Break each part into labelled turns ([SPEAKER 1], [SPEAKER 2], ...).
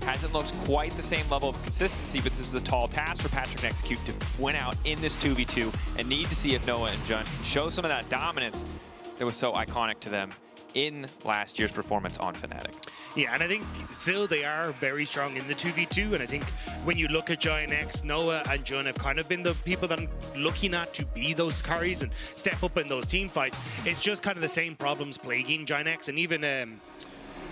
[SPEAKER 1] Hasn't looked quite the same level of consistency, but this is a tall task for Patrik to execute to win out in this 2v2 and need to see if Noah and Jun can show some of that dominance that was so iconic to them in last year's performance on Fnatic.
[SPEAKER 2] Yeah, and I think still they are very strong in the 2v2, and I think when you look at GIANTX, Noah and Jun have kind of been the people that I'm looking at to be those carries and step up in those team fights. It's just kind of the same problems plaguing GIANTX, and even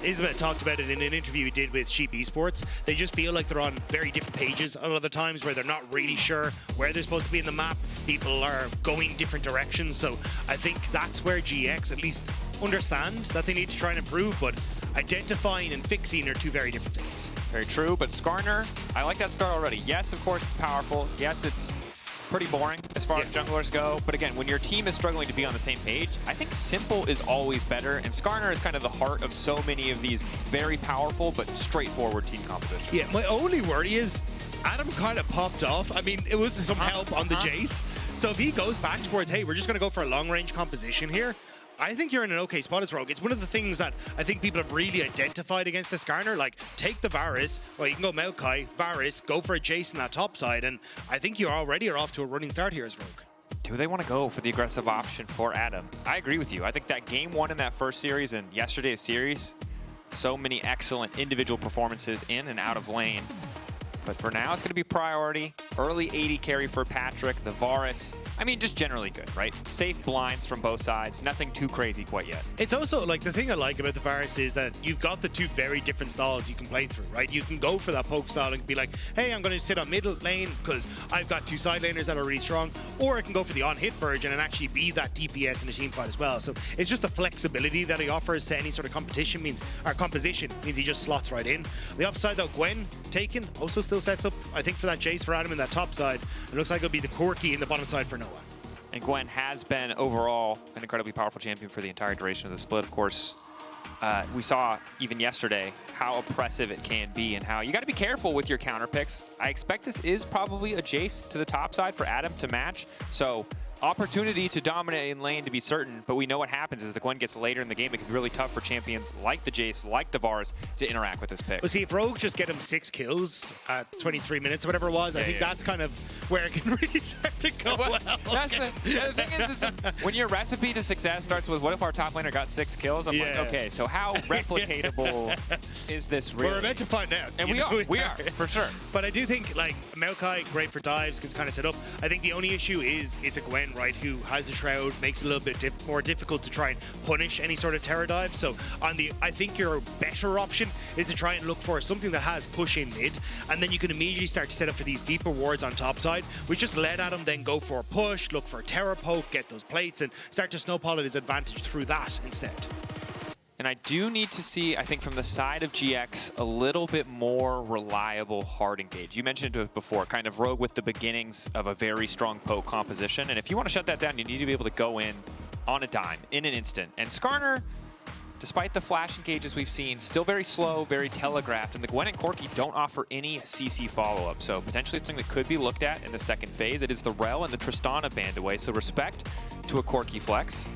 [SPEAKER 2] Isma talked about it in an interview he did with Sheep Esports. They just feel like they're on very different pages a lot of the times where they're not really sure where they're supposed to be in the map. People are going different directions, so I think that's where GX at least understand that they need to try and improve, but identifying and fixing are two very different things.
[SPEAKER 1] Very true, but Skarner, I like that start already. Yes, of course, it's powerful. Yes, it's pretty boring as far as junglers go, but again, when your team is struggling to be on the same page, I think simple is always better, and Skarner is kind of the heart of so many of these very powerful but straightforward team compositions.
[SPEAKER 2] Yeah, my only worry is Adam kind of popped off. I mean, it was some help on the Jayce, so if he goes back towards, hey, we're just going to go for a long-range composition here, I think you're in an okay spot as Rogue. It's one of the things that I think people have really identified against the Skarner. Like, take the Varus, well, you can go Maokai, Varus, go for a Jayce in that top side, and I think you already are off to a running start here as Rogue.
[SPEAKER 1] Do they want to go for the aggressive option for Adam? I agree with you. I think that game one in that first series and yesterday's series, so many excellent individual performances in and out of lane. But for now, it's going to be priority. Early 80 carry for Patrik, the Varus. I mean, just generally good, right? Safe blinds from both sides. Nothing too crazy quite yet.
[SPEAKER 2] It's also, like, the thing I like about the Varus is that you've got the two very different styles you can play through, right? You can go for that poke style and be like, hey, I'm going to sit on middle lane because I've got two side laners that are really strong. Or I can go for the on-hit version and actually be that DPS in a team fight as well. So it's just the flexibility that he offers to any sort of competition means, or composition means he just slots right in. The upside though, Gwen taken also still sets up, I think, for that Jayce for Adam in that top side. It looks like it'll be the Corki in the bottom side for Noah.
[SPEAKER 1] And Gwen has been overall an incredibly powerful champion for the entire duration of the split. Of course, we saw even yesterday how oppressive it can be and how you got to be careful with your counter picks. I expect this is probably a Jayce to the top side for Adam to match. So opportunity to dominate in lane to be certain, but we know what happens is the Gwen gets later in the game. It can be really tough for champions like the Jayce, like the Varus, to interact with this pick.
[SPEAKER 2] Well, see, if Rogue just get him 6 kills at 23 minutes or whatever it was, I think that's kind of where it can really start to go well.
[SPEAKER 1] That's the thing is when your recipe to success starts with, what if our top laner got 6 kills? I'm like, okay, so how replicatable is this really?
[SPEAKER 2] Well, we're meant to find out.
[SPEAKER 1] And we are, for sure.
[SPEAKER 2] But I do think, like, Maokai, great for dives, can kind of set up. I think the only issue is it's a Gwen, right, who has a shroud, makes it a little bit more difficult to try and punish any sort of terror dive. So I think your better option is to try and look for something that has push in mid, and then you can immediately start to set up for these deeper wards on top side, which just let Adam then go for a push, look for a terror poke, get those plates, and start to snowball at his advantage through that instead.
[SPEAKER 1] And I do need to see, I think, from the side of GX, a little bit more reliable hard engage. You mentioned it before, kind of Rogue with the beginnings of a very strong poke composition. And if you want to shut that down, you need to be able to go in on a dime, in an instant. And Skarner, despite the flash engages we've seen, still very slow, very telegraphed. And the Gwen and Corki don't offer any CC follow-up. So potentially something that could be looked at in the second phase. It is the Rel and the Tristana banned away. So respect to a Corki flex.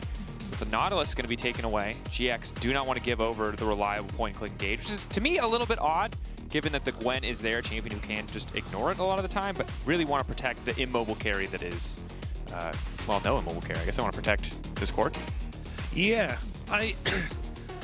[SPEAKER 1] With the Nautilus going to be taken away, GX do not want to give over the reliable point-and-click engage, which is, to me, a little bit odd, given that the Gwen is their champion who can just ignore it a lot of the time, but really want to protect the immobile carry that is, well, no immobile carry. I guess I want to protect this Corki.
[SPEAKER 2] Yeah,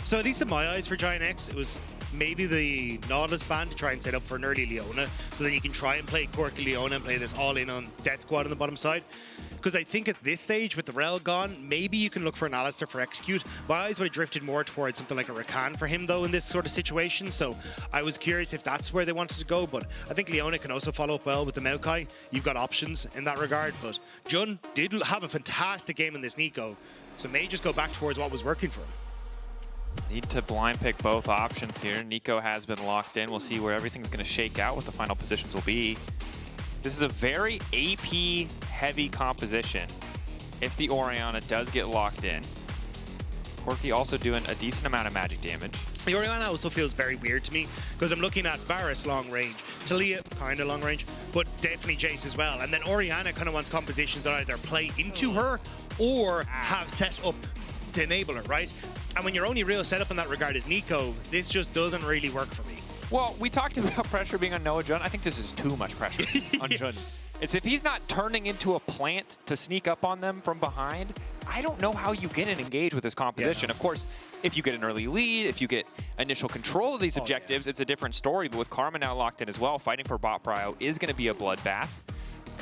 [SPEAKER 2] so at least in my eyes for GIANTX, it was maybe the Nautilus ban to try and set up for an early Leona, so that you can try and play Corki Leona and play this all-in on Death Squad on the bottom side. Because I think at this stage, with the Rel gone, maybe you can look for an Alistair for execute. My eyes would have drifted more towards something like a Rakan for him, though, in this sort of situation. So I was curious if that's where they wanted to go. But I think Leona can also follow up well with the Maokai. You've got options in that regard. But Jun did have a fantastic game in this Neeko, so may just go back towards what was working for him.
[SPEAKER 1] Need to blind pick both options here. Neeko has been locked in. We'll see where everything's going to shake out, what the final positions will be. This is a very AP-heavy composition if the Orianna does get locked in. Corki also doing a decent amount of magic damage.
[SPEAKER 2] The Orianna also feels very weird to me, because I'm looking at Varus long range, Taliyah kind of long range, but definitely Jayce as well. And then Orianna kind of wants compositions that either play into her or have set up to enable her, right? And when your only real setup in that regard is Neeko, this just doesn't really work for me.
[SPEAKER 1] Well, we talked about pressure being on Noah Jun. I think this is too much pressure on Jun. It's if he's not turning into a plant to sneak up on them from behind, I don't know how you get an engage with this composition.
[SPEAKER 2] Yeah.
[SPEAKER 1] Of course, if you get an early lead, if you get initial control of these objectives, it's a different story. But with Karma now locked in as well, fighting for bot prio is going to be a bloodbath.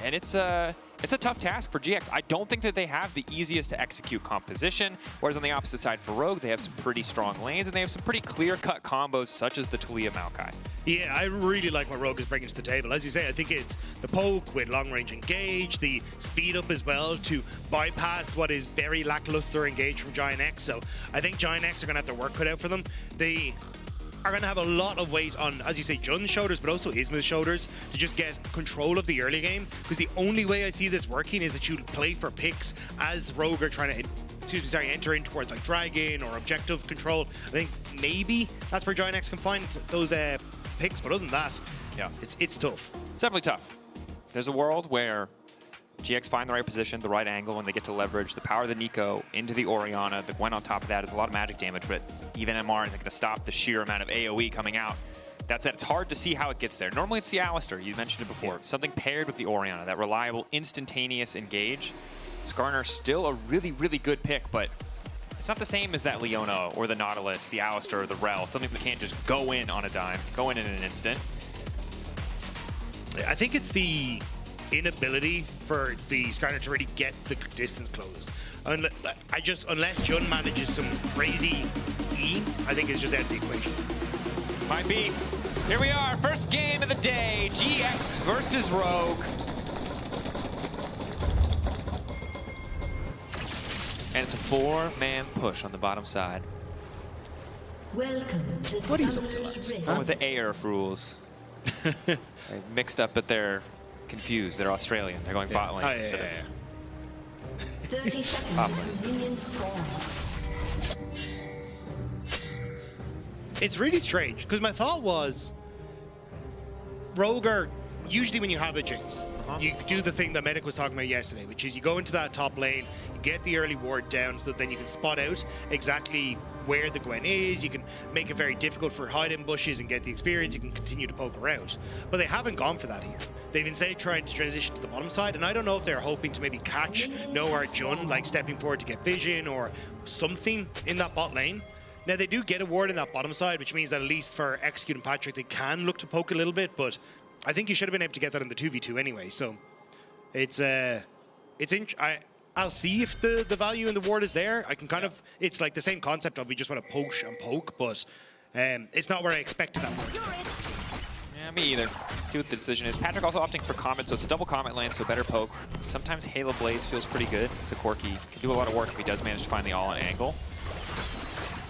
[SPEAKER 1] And it's a tough task for GX. I don't think that they have the easiest to execute composition, whereas on the opposite side for Rogue, they have some pretty strong lanes, and they have some pretty clear-cut combos, such as the Taliyah Maokai.
[SPEAKER 2] Yeah, I really like what Rogue is bringing to the table. As you say, I think it's the poke with long-range engage, the speed up as well to bypass what is very lackluster engage from GIANTX. So I think GIANTX are going to have their work cut out for them. They are going to have a lot of weight on, as you say, Jun's shoulders, but also Isma's shoulders to just get control of the early game. Because the only way I see this working is that you play for picks as Rogue are trying to enter in towards like Dragon or objective control. I think maybe that's where GIANTX can find those picks, but other than that, yeah, it's tough.
[SPEAKER 1] It's definitely tough. There's a world where GX find the right position, the right angle, and they get to leverage the power of the Neeko into the Orianna. The Gwen on top of that is a lot of magic damage, but even MR isn't going to stop the sheer amount of AoE coming out. That said, it's hard to see how it gets there. Normally it's the Alistair, you mentioned it before. Yeah. Something paired with the Orianna, that reliable, instantaneous engage. Skarner still a really, really good pick, but it's not the same as that Leona or the Nautilus, the Alistair or the Rel. Something that can't just go in on a dime, go in an instant.
[SPEAKER 2] I think it's the inability for the Skarner to really get the distance closed. Unless Jun manages some crazy E, I think it's just out of the equation.
[SPEAKER 1] Might be. Here we are, first game of the day, GX versus Rogue. And it's a 4-man push on the bottom side.
[SPEAKER 3] Welcome to
[SPEAKER 2] what is up to that?
[SPEAKER 1] Oh, the ARF rules. They mixed up, but they're confused. They're Australian. They're going bot lane instead of
[SPEAKER 3] 30 seconds until minion spawn.
[SPEAKER 2] It's really strange, because my thought was Rogue are, usually when you have a Jayce, you do the thing that Medic was talking about yesterday, which is you go into that top lane, you get the early ward down so that then you can spot out exactly where the Gwen is, you can make it very difficult for hide in bushes and get the experience, you can continue to poke her out. But they haven't gone for that here. They've instead tried to transition to the bottom side, and I don't know if they're hoping to maybe catch Noah or Jun, like stepping forward to get vision or something in that bot lane. Now they do get a ward in that bottom side, which means that at least for Execute and Patrik, they can look to poke a little bit, but I think you should have been able to get that in the 2v2 anyway, so I'll see if the value in the ward is there. I can kind of, it's like the same concept of we just want to push and poke, but it's not where I expected that ward.
[SPEAKER 1] Yeah, me either. See what the decision is. Patrik also opting for Comet, so it's a double Comet land, so better poke. Sometimes Halo Blades feels pretty good. It's a Corki. Can do a lot of work if he does manage to find the all-in angle.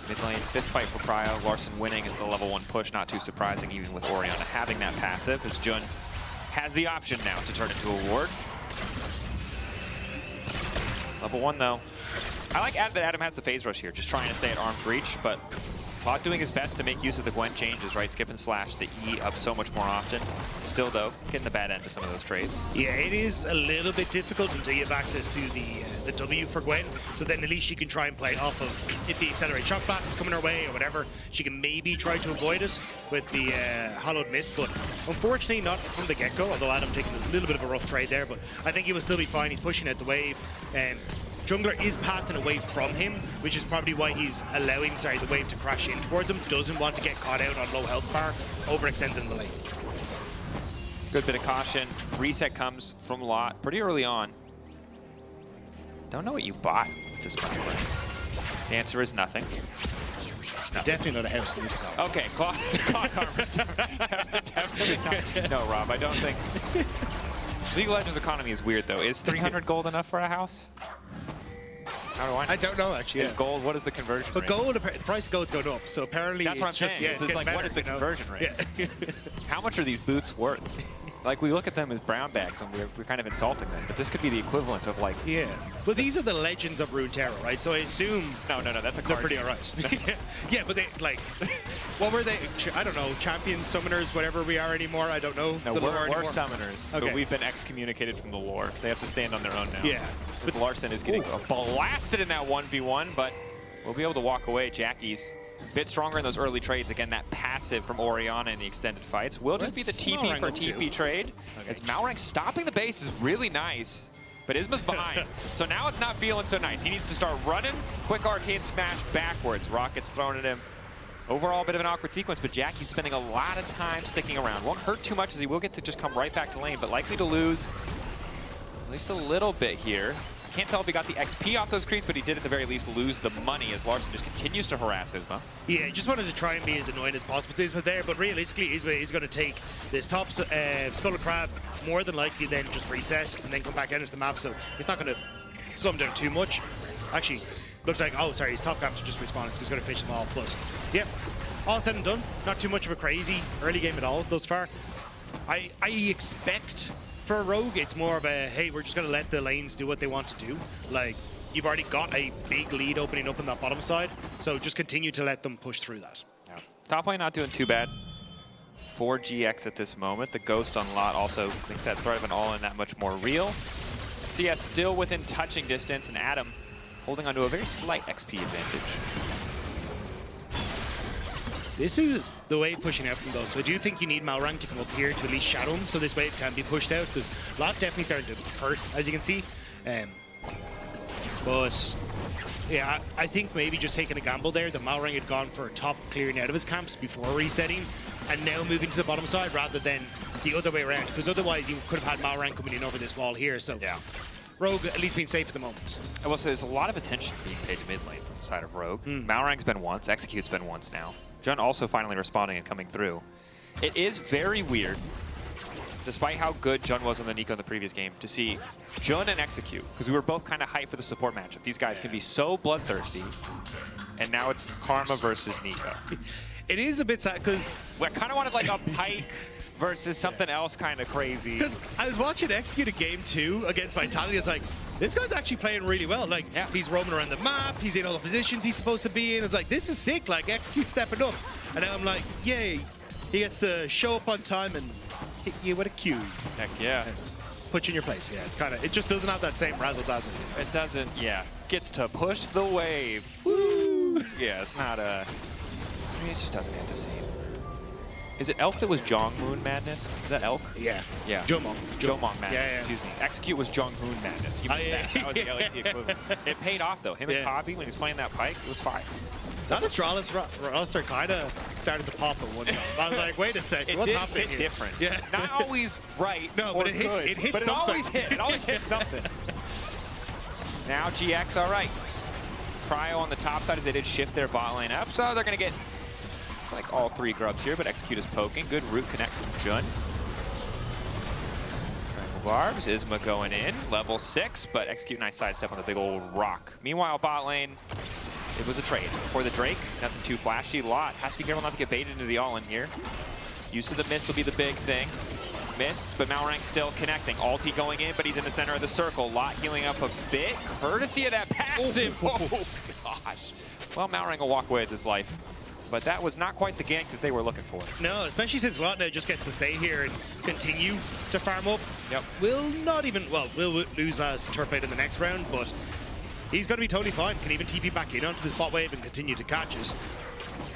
[SPEAKER 1] Mid lane, fist fight for prio. Larssen winning at the level 1 push, not too surprising even with Orianna having that passive, as Jun has the option now to turn into a ward. Level 1 though. I like that Adam has the phase rush here, just trying to stay at arm's reach, but Bot doing his best to make use of the Gwen changes, right? Skip and slash the E up so much more often. Still though, getting the bad end of some of those trades.
[SPEAKER 2] Yeah, it is a little bit difficult until you have access to the W for Gwen. So then at least she can try and play off of, if the accelerate shock blast is coming her way or whatever, she can maybe try to avoid it with the hollowed mist. But unfortunately not from the get-go, although Adam taking a little bit of a rough trade there, but I think he will still be fine. He's pushing out the wave. Jungler is pathing away from him, which is probably why he's allowing, the wave to crash in towards him. Doesn't want to get caught out on low health bar, overextending the lane.
[SPEAKER 1] Good bit of caution. Reset comes from Lot pretty early on. Don't know what you bought with this Malrang. The answer is nothing.
[SPEAKER 2] No. Definitely not a house in this car.
[SPEAKER 1] Okay, clock armor. Definitely not. No, Rob, I don't think. League of Legends economy is weird though. Is 300 gold enough for a house? How do I know?
[SPEAKER 2] I don't know actually.
[SPEAKER 1] Is gold, what is the conversion rate?
[SPEAKER 2] Gold, the price of gold's going up, so apparently
[SPEAKER 1] that's what I'm saying.
[SPEAKER 2] Just,
[SPEAKER 1] it's like,
[SPEAKER 2] better,
[SPEAKER 1] what is the conversion rate?
[SPEAKER 2] Yeah.
[SPEAKER 1] How much are these boots worth? Like, we look at them as brown bags and we're kind of insulting them, but this could be the equivalent of like...
[SPEAKER 2] Yeah. Well, these are the Legends of Runeterra, right? So I assume...
[SPEAKER 1] No, that's a card.
[SPEAKER 2] They're pretty alright. Yeah, but they, like... What were they? I don't know. Champions, summoners, whatever we are anymore. I don't know.
[SPEAKER 1] No, we're summoners, okay. But we've been excommunicated from the lore. They have to stand on their own now.
[SPEAKER 2] Yeah.
[SPEAKER 1] Because Larssen is getting blasted in that 1v1, but we'll be able to walk away. Jackie's bit stronger in those early trades. Again, that passive from Orianna in the extended fights will just be the TP for TP trade. Okay. As Malrang stopping the base is really nice, but Isma's behind. So now it's not feeling so nice. He needs to start running. Quick arcade smash backwards. Rockets thrown at him. Overall, a bit of an awkward sequence, but Jackie's spending a lot of time sticking around. Won't hurt too much as he will get to just come right back to lane, but likely to lose at least a little bit here. I can't tell if he got the XP off those creeps, but he did at the very least lose the money as Larssen just continues to harass Isma.
[SPEAKER 2] Yeah, just wanted to try and be as annoying as possible to Isma there, but realistically, Isma is going to take this top Skull of Crab more than likely, then just reset and then come back out into the map, so he's not going to slow him down too much. Actually, looks like, oh, sorry, his top caps are just respawned, so he's going to finish them all. Plus, yep, all said and done, not too much of a crazy early game at all thus far. I expect for Rogue, it's more of a, hey, we're just going to let the lanes do what they want to do. Like, you've already got a big lead opening up on that bottom side, so just continue to let them push through that.
[SPEAKER 1] Yeah. Top lane not doing too bad for GX at this moment. The Ghost on Lot also makes that threat of an all-in that much more real. CS still within touching distance, and Adam holding onto a very slight XP advantage.
[SPEAKER 2] This is the wave pushing out from those, so I do think you need Malrang to come up here to at least shadow him so this wave can be pushed out, because Lot definitely starting to hurt, as you can see. But yeah, I think maybe just taking a gamble there, the Malrang had gone for top clearing out of his camps before resetting, and now moving to the bottom side rather than the other way around, because otherwise you could have had Malrang coming in over this wall here, so yeah. Rogue at least being safe at the moment.
[SPEAKER 1] I will say there's a lot of attention being paid to mid lane from the side of Rogue. Malrang's been once, Execute's been once now. Jun also finally responding and coming through. It is very weird, despite how good Jun was on the Neeko in the previous game, to see Jun and Execute, because we were both kind of hyped for the support matchup. These guys can be so bloodthirsty, and now it's Karma versus Neeko.
[SPEAKER 2] It is a bit sad, because
[SPEAKER 1] I kind of wanted like a Pike versus something else kind of crazy.
[SPEAKER 2] Because I was watching Execute a game 2 against Taliyah. It's like, this guy's actually playing really well. Like, he's roaming around the map, he's in all the positions he's supposed to be in. It's like, this is sick, like, Execute stepping up. And now I'm like, yay, he gets to show up on time and hit you with a Q.
[SPEAKER 1] Heck yeah.
[SPEAKER 2] Put you in your place, yeah. It's kind of, it just doesn't have that same razzle-dazzle.
[SPEAKER 1] It doesn't, yeah. Gets to push the wave. Woo! Yeah, it's not a, I mean, it just doesn't hit the same. Is it Elk that was Jongmoon Madness? Is that Elk?
[SPEAKER 2] Yeah.
[SPEAKER 1] Yeah.
[SPEAKER 2] Jomong
[SPEAKER 1] Madness, excuse me. Execute was Jonghoon Madness. He was that was the LEC equivalent. It paid off, though. Him and Poppy, when he was playing that Pike, it was fire.
[SPEAKER 2] That Astralis roster kind of started to pop at one time. I was like, wait a second, what's happening here?
[SPEAKER 1] Different.
[SPEAKER 2] Yeah.
[SPEAKER 1] Not always right.
[SPEAKER 2] No, but it hit
[SPEAKER 1] but
[SPEAKER 2] something.
[SPEAKER 1] It always hit. It always hit something. Now GX, all right. Cryo on the top side as they did shift their bot lane up, so they're going to get like all 3 grubs here, but Execute is poking. Good root connect from Jun. Triangle barbs, Isma going in, level 6, but Execute nice sidestep on the big old rock. Meanwhile, bot lane, it was a trade. For the Drake, nothing too flashy. Lot has to be careful not to get baited into the all-in here. Used to the mist will be the big thing. Mists, but Malrang still connecting. Ulti going in, but he's in the center of the circle. Lot healing up a bit, courtesy of that passive. Oh gosh. Well, Malrang will walk away with his life. But that was not quite the gank that they were looking for.
[SPEAKER 2] No, especially since Lot now just gets to stay here and continue to farm up.
[SPEAKER 1] Yep.
[SPEAKER 2] We'll lose as turf in the next round, but he's going to be totally fine. Can even TP back in onto this bot wave and continue to catch us.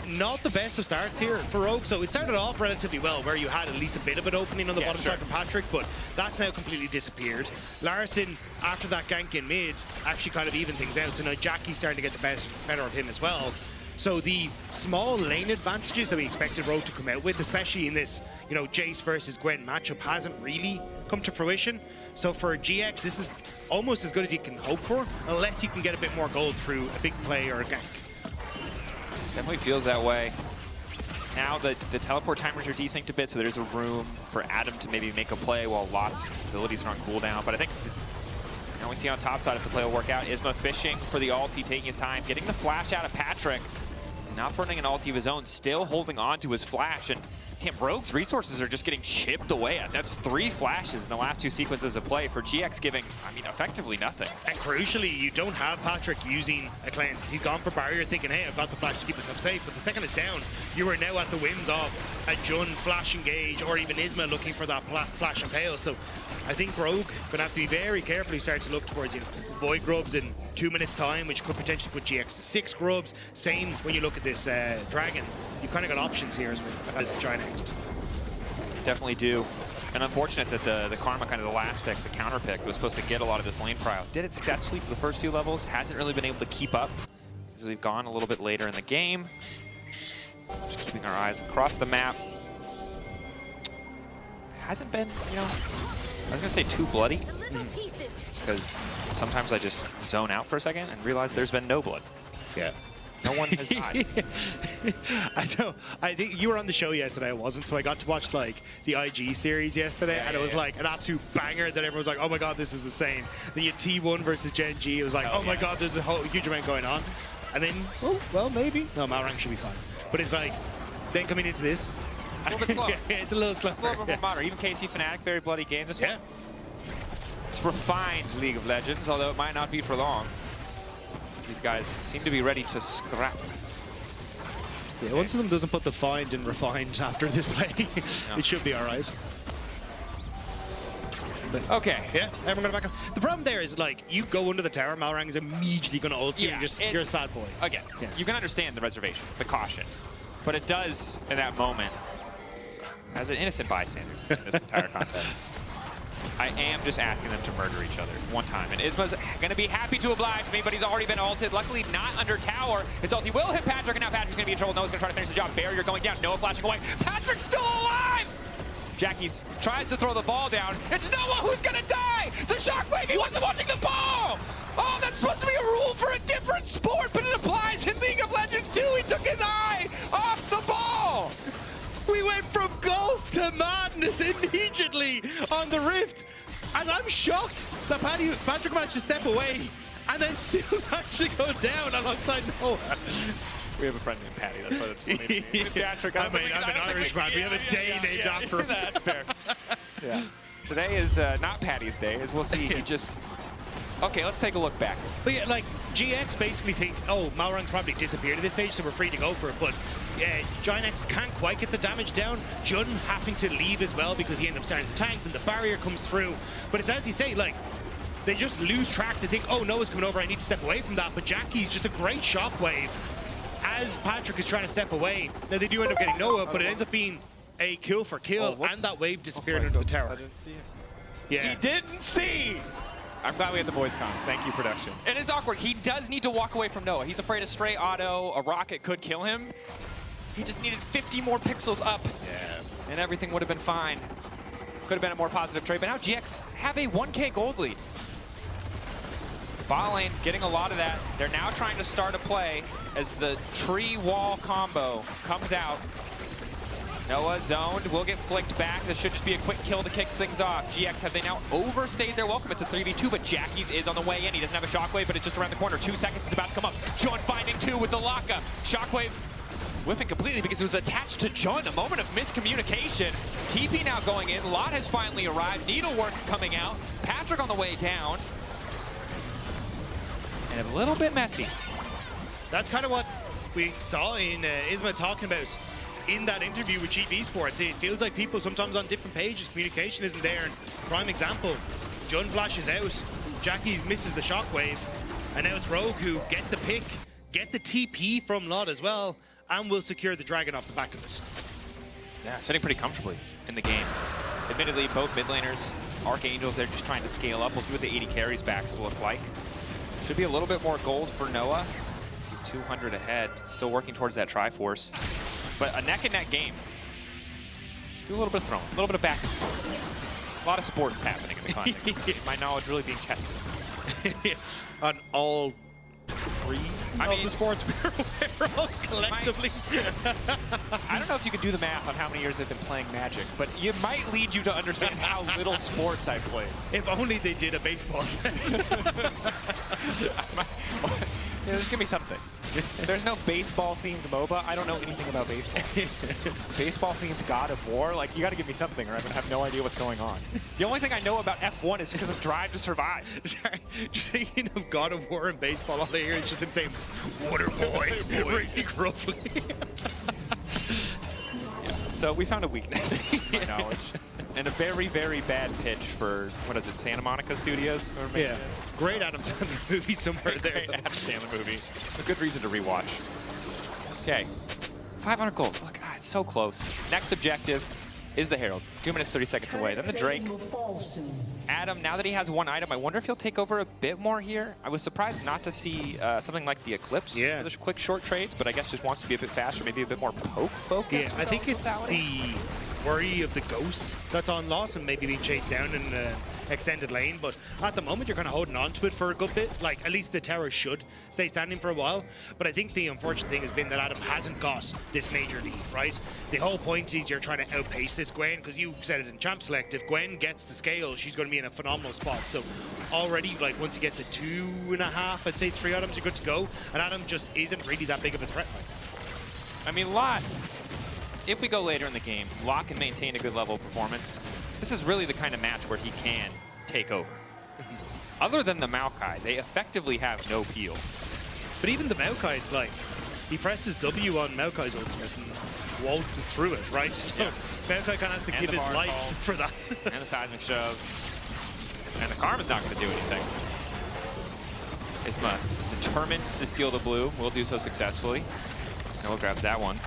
[SPEAKER 2] Not the best of starts here for Rogue, so it started off relatively well, where you had at least a bit of an opening on the bottom side from Patrik, but that's now completely disappeared. Larssen, after that gank in mid, actually kind of evened things out, so now Jackie's starting to get the better of him as well. So the small lane advantages that we expected Rogue to come out with, especially in this, you know, Jayce versus Gwen matchup, hasn't really come to fruition. So for GX, this is almost as good as you can hope for, unless you can get a bit more gold through a big play or a gank.
[SPEAKER 1] Definitely feels that way. Now the teleport timers are desynced a bit, so there's a room for Adam to maybe make a play while Lot's abilities are on cooldown. But I think now we see on top side if the play will work out. Isma fishing for the ulti, taking his time, getting the flash out of Patrik. Not burning an ulti of his own, still holding on to his flash. And damn, Rogue's resources are just getting chipped away at. That's 3 flashes in the last 2 sequences of play for GX giving, I mean, effectively nothing.
[SPEAKER 2] And crucially, you don't have Patrik using a cleanse. He's gone for barrier thinking, hey, I've got the flash to keep myself safe. But the second it's down, you are now at the whims of a Jun flash engage or even Isma looking for that flash and pale. So I think Rogue gonna have to be very careful. He starts to look towards, you know, void grubs and 2 minutes time, which could potentially put GX to 6 grubs. Same when you look at this Dragon. You've kind of got options here as GIANTX.
[SPEAKER 1] Definitely do. And unfortunate that the Karma, kind of the last pick, the counter pick, that was supposed to get a lot of this lane prio. Did it successfully for the first 2 levels. Hasn't really been able to keep up as we've gone a little bit later in the game. Just keeping our eyes across the map. Hasn't been, you know, I was going to say too bloody. Because sometimes I just zone out for a second and realize there's been no blood.
[SPEAKER 2] Yeah.
[SPEAKER 1] No one has died.
[SPEAKER 2] I know. I think you were on the show yesterday. I wasn't, so I got to watch like the IG series yesterday, and it was like an absolute banger that everyone was like, "Oh my god, this is insane." Then you had T1 versus Gen G. It was like, "Oh my god, there's a whole huge amount going on." And then, oh well, maybe no, Malrang should be fine. But it's like, then coming into this,
[SPEAKER 1] it's a little bit slow.
[SPEAKER 2] It's a little slow.
[SPEAKER 1] It's a little bit more moderate. Even KC Fnatic, very bloody game this one. It's refined League of Legends, although it might not be for long. These guys seem to be ready to scrap.
[SPEAKER 2] Yeah, once of them doesn't put the find and refined after this play, it should be all right. But,
[SPEAKER 1] okay.
[SPEAKER 2] Yeah, everyone gonna back up. The problem there is, like, you go under the tower, Malrang is immediately gonna ult you, and you're a sad boy.
[SPEAKER 1] Again, you can understand the reservations, the caution, but it does, in that moment, as an innocent bystander in this entire context, I am just asking them to murder each other one time. And Isma's going to be happy to oblige me, but he's already been ulted. Luckily, not under tower. His ulti will hit Patrik, and now Patrik's going to be in trouble. Noah's going to try to finish the job. Barrier going down. Noah flashing away. Patrik's still alive! Jackie's tries to throw the ball down. It's Noah who's going to die! The shockwave, he wasn't watching the ball! Oh, that's supposed to be a rule for a different sport, but it applies in League of Legends too. He took his eye off the ball!
[SPEAKER 2] We went from golf to madness immediately on the Rift. And I'm shocked that Patrik managed to step away and then still managed to go down alongside Noah.
[SPEAKER 1] We have a friend named Patty, that's why that's funny to me. Patrik,
[SPEAKER 2] I'm an Irishman. We have a day named after him.
[SPEAKER 1] That's fair. Yeah. Today is not Patty's day, as we'll see. He just... Okay, let's take a look back.
[SPEAKER 2] But yeah, like, GX basically think, oh, Malrang's probably disappeared at this stage, so we're free to go for it. But yeah, GIANTX can't quite get the damage down. Jun having to leave as well because he ended up starting to tank, and the barrier comes through. But it's as you say, like, they just lose track. They think, oh, Noah's coming over, I need to step away from that. But Jackie's just a great shockwave as Patrik is trying to step away. Now, they do end up getting Noah, but it ends up being a kill for kill, and that wave disappeared under the tower.
[SPEAKER 4] I didn't see him.
[SPEAKER 2] Yeah.
[SPEAKER 1] He didn't see! I'm glad we had the voice comms. Thank you, production. And it's awkward. He does need to walk away from Noah. He's afraid a stray auto, a rocket could kill him. He just needed 50 more pixels up.
[SPEAKER 2] Yeah.
[SPEAKER 1] And everything would have been fine. Could have been a more positive trade, but now GX have a 1K gold lead. Bot lane getting a lot of that. They're now trying to start a play as the tree wall combo comes out. Noah zoned, will get flicked back. This should just be a quick kill to kick things off. GX, have they now overstayed their welcome? It's a 3v2, but Jackie's is on the way in. He doesn't have a shockwave, but it's just around the corner. 2 seconds, it's about to come up. Jun finding 2 with the lockup. Shockwave whiffing completely because it was attached to Jun. A moment of miscommunication. TP now going in. Lot has finally arrived. Needlework coming out. Patrik on the way down. And a little bit messy.
[SPEAKER 2] That's kind of what we saw in Isma talking about in that interview with GB Sports. It feels like people sometimes on different pages, communication isn't there. And prime example, Jun flashes out, Jackie misses the shockwave, and now it's Rogue who get the pick, get the TP from Lot as well, and will secure the Dragon off the back of it.
[SPEAKER 1] Yeah, sitting pretty comfortably in the game. Admittedly, both mid laners, Archangels, they're just trying to scale up. We'll see what the 80 carries backs look like. Should be a little bit more gold for Noah. He's 200 ahead, still working towards that Triforce. But a neck-and-neck game. Do a little bit of throwing, a little bit of back and forth. A lot of sports happening in the context. My knowledge really being tested.
[SPEAKER 2] On all 3 of the sports we're all collectively.
[SPEAKER 1] I don't know if you can do the math on how many years I've been playing Magic, but it might lead you to understand how little sports I've played.
[SPEAKER 2] If only they did a baseball set.
[SPEAKER 1] Yeah, just give me something. There's no baseball-themed MOBA. I don't know anything about baseball. Baseball-themed God of War? Like, you gotta give me something or I'm gonna have no idea what's going on. The only thing I know about F1 is because of Drive to Survive.
[SPEAKER 2] Sorry, speaking of God of War and baseball, all I hear is just him saying, "Water boy," really gruffly.
[SPEAKER 1] So we found a weakness, to my knowledge. And a very, very bad pitch for, what is it, Santa Monica Studios? Or
[SPEAKER 2] Yeah, great Adam Sandler movie somewhere there.
[SPEAKER 1] Great Adam Sandler movie. A good reason to rewatch. Okay, 500 gold. Look, it's so close. Next objective is the Herald. 2 minutes, 30 seconds away. Then the Drake.
[SPEAKER 3] Will fall soon.
[SPEAKER 1] Adam, now that he has one item, I wonder if he'll take over a bit more here. I was surprised not to see something like the Eclipse.
[SPEAKER 2] Yeah.
[SPEAKER 1] For the quick short trades, but I guess just wants to be a bit faster, maybe a bit more poke focused.
[SPEAKER 2] Yeah, I think it's the worry of the ghost that's on loss and maybe being chased down in the extended lane. But at the moment, you're kind of holding on to it for a good bit. Like, at least the tower should stay standing for a while. But I think the unfortunate thing has been that Adam hasn't got this major lead, right? The whole point is you're trying to outpace this Gwen, because you said it in Champ Select. If Gwen gets to scale, she's going to be in a phenomenal spot. So already, like, once you get to 2.5, I'd say 3 items, you're good to go. And Adam just isn't really that big of a threat like that.
[SPEAKER 1] I mean, Lot, if we go later in the game, Lot can maintain a good level of performance. This is really the kind of match where he can take over. Other than the Maokai, they effectively have no peel.
[SPEAKER 2] But even the Maokai, it's like, he presses W on Maokai's ultimate and waltzes through it, right? So Maokai kind of has to
[SPEAKER 1] And
[SPEAKER 2] give
[SPEAKER 1] the
[SPEAKER 2] his
[SPEAKER 1] bar
[SPEAKER 2] life
[SPEAKER 1] call.
[SPEAKER 2] for that.
[SPEAKER 1] And the seismic shove. And the Karma's not going to do anything. Isma determined to steal the blue, will do so successfully. Noah grabs that one.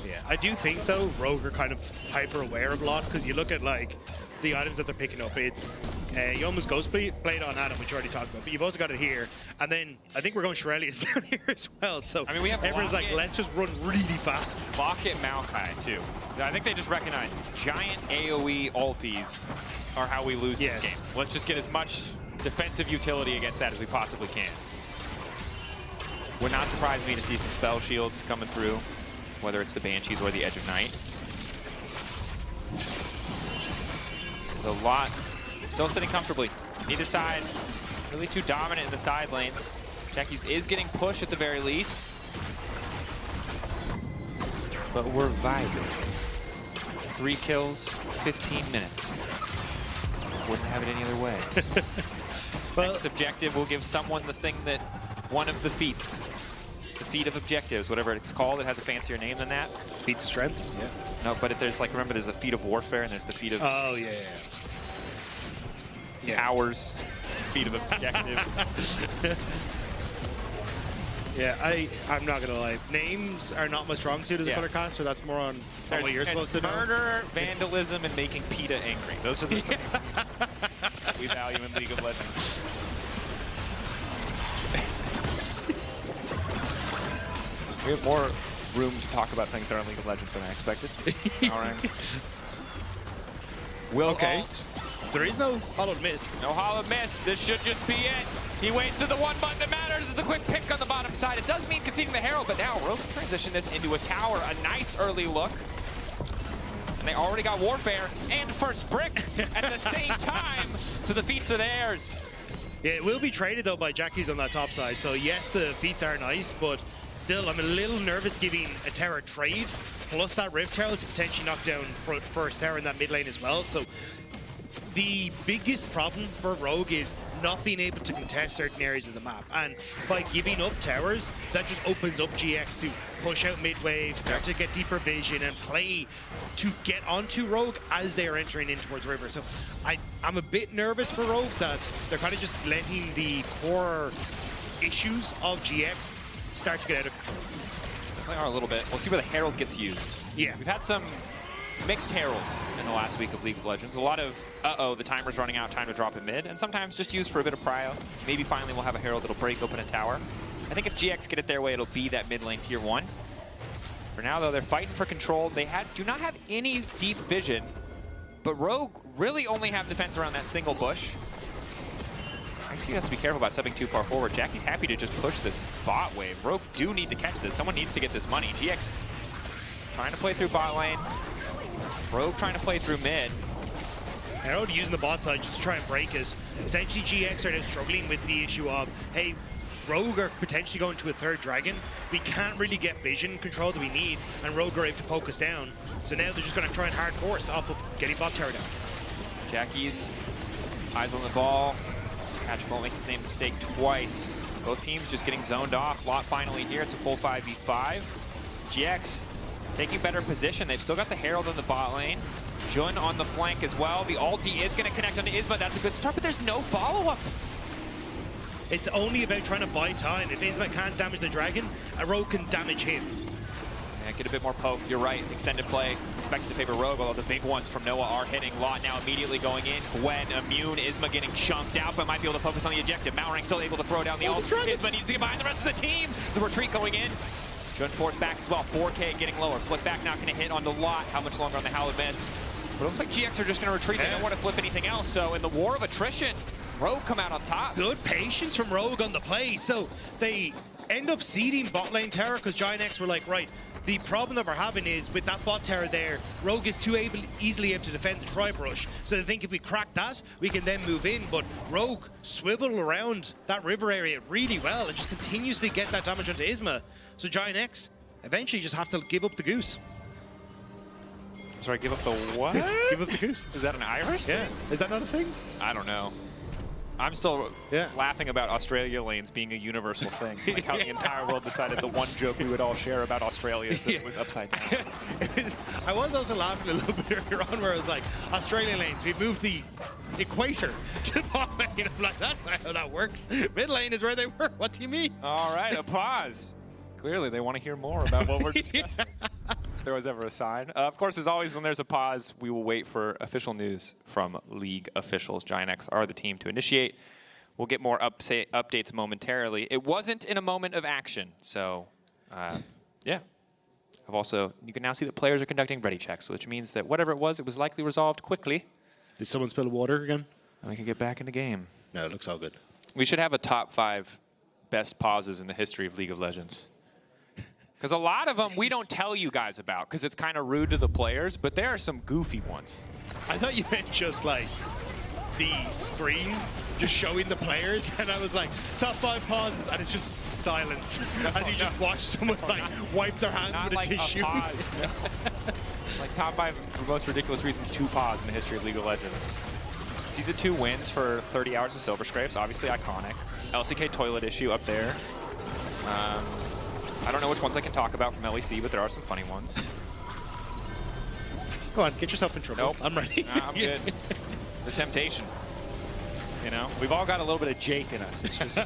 [SPEAKER 2] Yeah, I do think though Rogue are kind of hyper aware of a lot, because you look at like the items that they're picking up. It's you almost Ghost Blade on Adam, which you already talked about, but you've also got it here, and then I think we're going Shirelius down here as well. So
[SPEAKER 1] I mean, we have
[SPEAKER 2] everyone's like,
[SPEAKER 1] Locket.
[SPEAKER 2] let's just run really fast.
[SPEAKER 1] Locket Maokai too. I think they just recognize giant AoE ultis are how we lose
[SPEAKER 2] Yes.
[SPEAKER 1] this game. Let's just get as much defensive utility against that as we possibly can. Would not surprise me to see some spell shields coming through, whether it's the Banshees or the Edge of Night. The Lot still sitting comfortably. Neither side really too dominant in the side lanes. Jackie's is getting pushed at the very least. But we're vibing. 3 kills, 15 minutes. Wouldn't have it any other way.
[SPEAKER 2] Well,
[SPEAKER 1] Next objective will give someone the thing that one of the feats. The feat of objectives, whatever it's called. It has a fancier name than that.
[SPEAKER 2] feats of strength. Yeah.
[SPEAKER 1] No, but there's like, remember, there's a feat of warfare and there's the feat of
[SPEAKER 2] Oh yeah.
[SPEAKER 1] hours. Feat of objectives.
[SPEAKER 2] Yeah, I'm not gonna lie. Names are not my strong suit as a color caster. That's more on what you're supposed to know.
[SPEAKER 1] Murder, vandalism, and making PETA angry. Those are the things we value in League of Legends. We have more room to talk about things that are in League of Legends than I expected. Malrang. Will
[SPEAKER 2] Okay.
[SPEAKER 1] ult.
[SPEAKER 2] There is no hollowed mist.
[SPEAKER 1] No hollow miss. This should just be it. He waits to the one button that matters. It's a quick pick on the bottom side. It does mean conceding the Herald, but now Rogue transition this into a tower. A nice early look. And they already got Warfare and First Brick at the same time. So the feats are theirs.
[SPEAKER 2] Yeah, it will be traded though by Jackie's on that top side. So yes, the feats are nice, but still, I'm a little nervous giving a tower trade plus that Rift Herald to potentially knock down first tower in that mid lane as well. So the biggest problem for Rogue is not being able to contest certain areas of the map, and by giving up towers, that just opens up GX to push out mid wave, start to get deeper vision, and play to get onto Rogue as they are entering in towards River. So I'm a bit nervous for Rogue that they're kind of just letting the core issues of GX start to get out of control.
[SPEAKER 1] They are a little bit. We'll see where the Herald gets used.
[SPEAKER 2] Yeah.
[SPEAKER 1] We've had some mixed Heralds in the last week of League of Legends. A lot of, uh-oh, the timer's running out, time to drop it mid, and sometimes just used for a bit of prio. Maybe finally we'll have a Herald that'll break open a tower. I think if GX get it their way, it'll be that mid lane tier 1. For now, though, they're fighting for control. They do not have any deep vision, but Rogue really only have defense around that single bush. ICU has to be careful about stepping too far forward. Jackie's happy to just push this bot wave. Rogue do need to catch this. Someone needs to get this money. GX trying to play through bot lane. Rogue trying to play through mid.
[SPEAKER 2] Herald using the bot side just to try and break us. Essentially, GX are now struggling with the issue of, hey, Rogue are potentially going to a third dragon. We can't really get vision control that we need, and Rogue are able to poke us down. So now they're just going to try and hard force off of getting bot tower down.
[SPEAKER 1] Jackie's eyes on the ball. Patrik won't make the same mistake twice. Both teams just getting zoned off. Lot finally here. It's a full 5v5. GX taking better position. They've still got the Herald in the bot lane. Jun on the flank as well. The ulti is going to connect onto Isma. That's a good start, but there's no follow-up.
[SPEAKER 2] It's only about trying to buy time. If Isma can't damage the dragon, a Rogue can damage him.
[SPEAKER 1] Yeah, get a bit more poke. You're right. Extended play expected to favor Rogue, although the big ones from Noah are hitting. Lot now immediately going in. Gwen immune. Isma getting chunked out, but might be able to focus on the objective. Malrang still able to throw down the ult. Isma needs to get behind the rest of the team. The retreat going in. Jun forced back as well. 4K getting lower. Flick back not going to hit onto Lot. How much longer on the Hallowed Mist? But it looks like GX are just going to retreat. They don't want to flip anything else. So in the war of attrition, Rogue come out on top.
[SPEAKER 2] Good patience from Rogue on the play. So they end up seeding bot lane tower because GIANTX were like, right, the problem that we're having is with that bot tower there, Rogue is too easily able to defend the tribe rush. So they think if we crack that, we can then move in. But Rogue swivel around that river area really well and just continuously get that damage onto Isma. So GIANTX eventually just have to give up the goose.
[SPEAKER 1] Sorry, give up the what?
[SPEAKER 2] Give up the goose.
[SPEAKER 1] Is that an Irish
[SPEAKER 2] Yeah.
[SPEAKER 1] thing?
[SPEAKER 2] Is that not a thing?
[SPEAKER 1] I don't know. I'm still laughing about Australia lanes being a universal thing. Like how the entire world decided the one joke we would all share about Australia is that it was upside down.
[SPEAKER 2] I was also laughing a little bit earlier on where I was like, Australian lanes, we've moved the equator to the bottom lane. I'm like, that's not how that works. Mid lane is where they were. What do you mean?
[SPEAKER 1] All right, a pause. Clearly, they want to hear more about what we're discussing. If there was ever a sign. Of course, as always, when there's a pause, we will wait for official news from league officials. GIANTX are the team to initiate. We'll get more updates momentarily. It wasn't in a moment of action, so yeah. You can now see that players are conducting ready checks, which means that whatever it was likely resolved quickly.
[SPEAKER 2] Did someone spill water again?
[SPEAKER 1] And we can get back in the game.
[SPEAKER 2] No, it looks all good.
[SPEAKER 1] We should have a top 5 best pauses in the history of League of Legends. Because a lot of them we don't tell you guys about because it's kind of rude to the players, but there are some goofy ones.
[SPEAKER 2] I thought you meant just like the screen just showing the players, and I was like, top 5 pauses, and it's just silence. As you just watch someone like wipe their hands
[SPEAKER 1] Not
[SPEAKER 2] with
[SPEAKER 1] like
[SPEAKER 2] a tissue.
[SPEAKER 1] Pause, no. Like top 5 for most ridiculous reasons, 2 pause in the history of League of Legends. Season 2 wins for 30 hours of Silver Scrapes, obviously iconic. LCK toilet issue up there. I don't know which ones I can talk about from LEC, but there are some funny ones.
[SPEAKER 2] Go on, get yourself in trouble.
[SPEAKER 1] Nope.
[SPEAKER 2] I'm ready.
[SPEAKER 1] I'm good. The temptation. You know, we've all got a little bit of Jake in us. It's just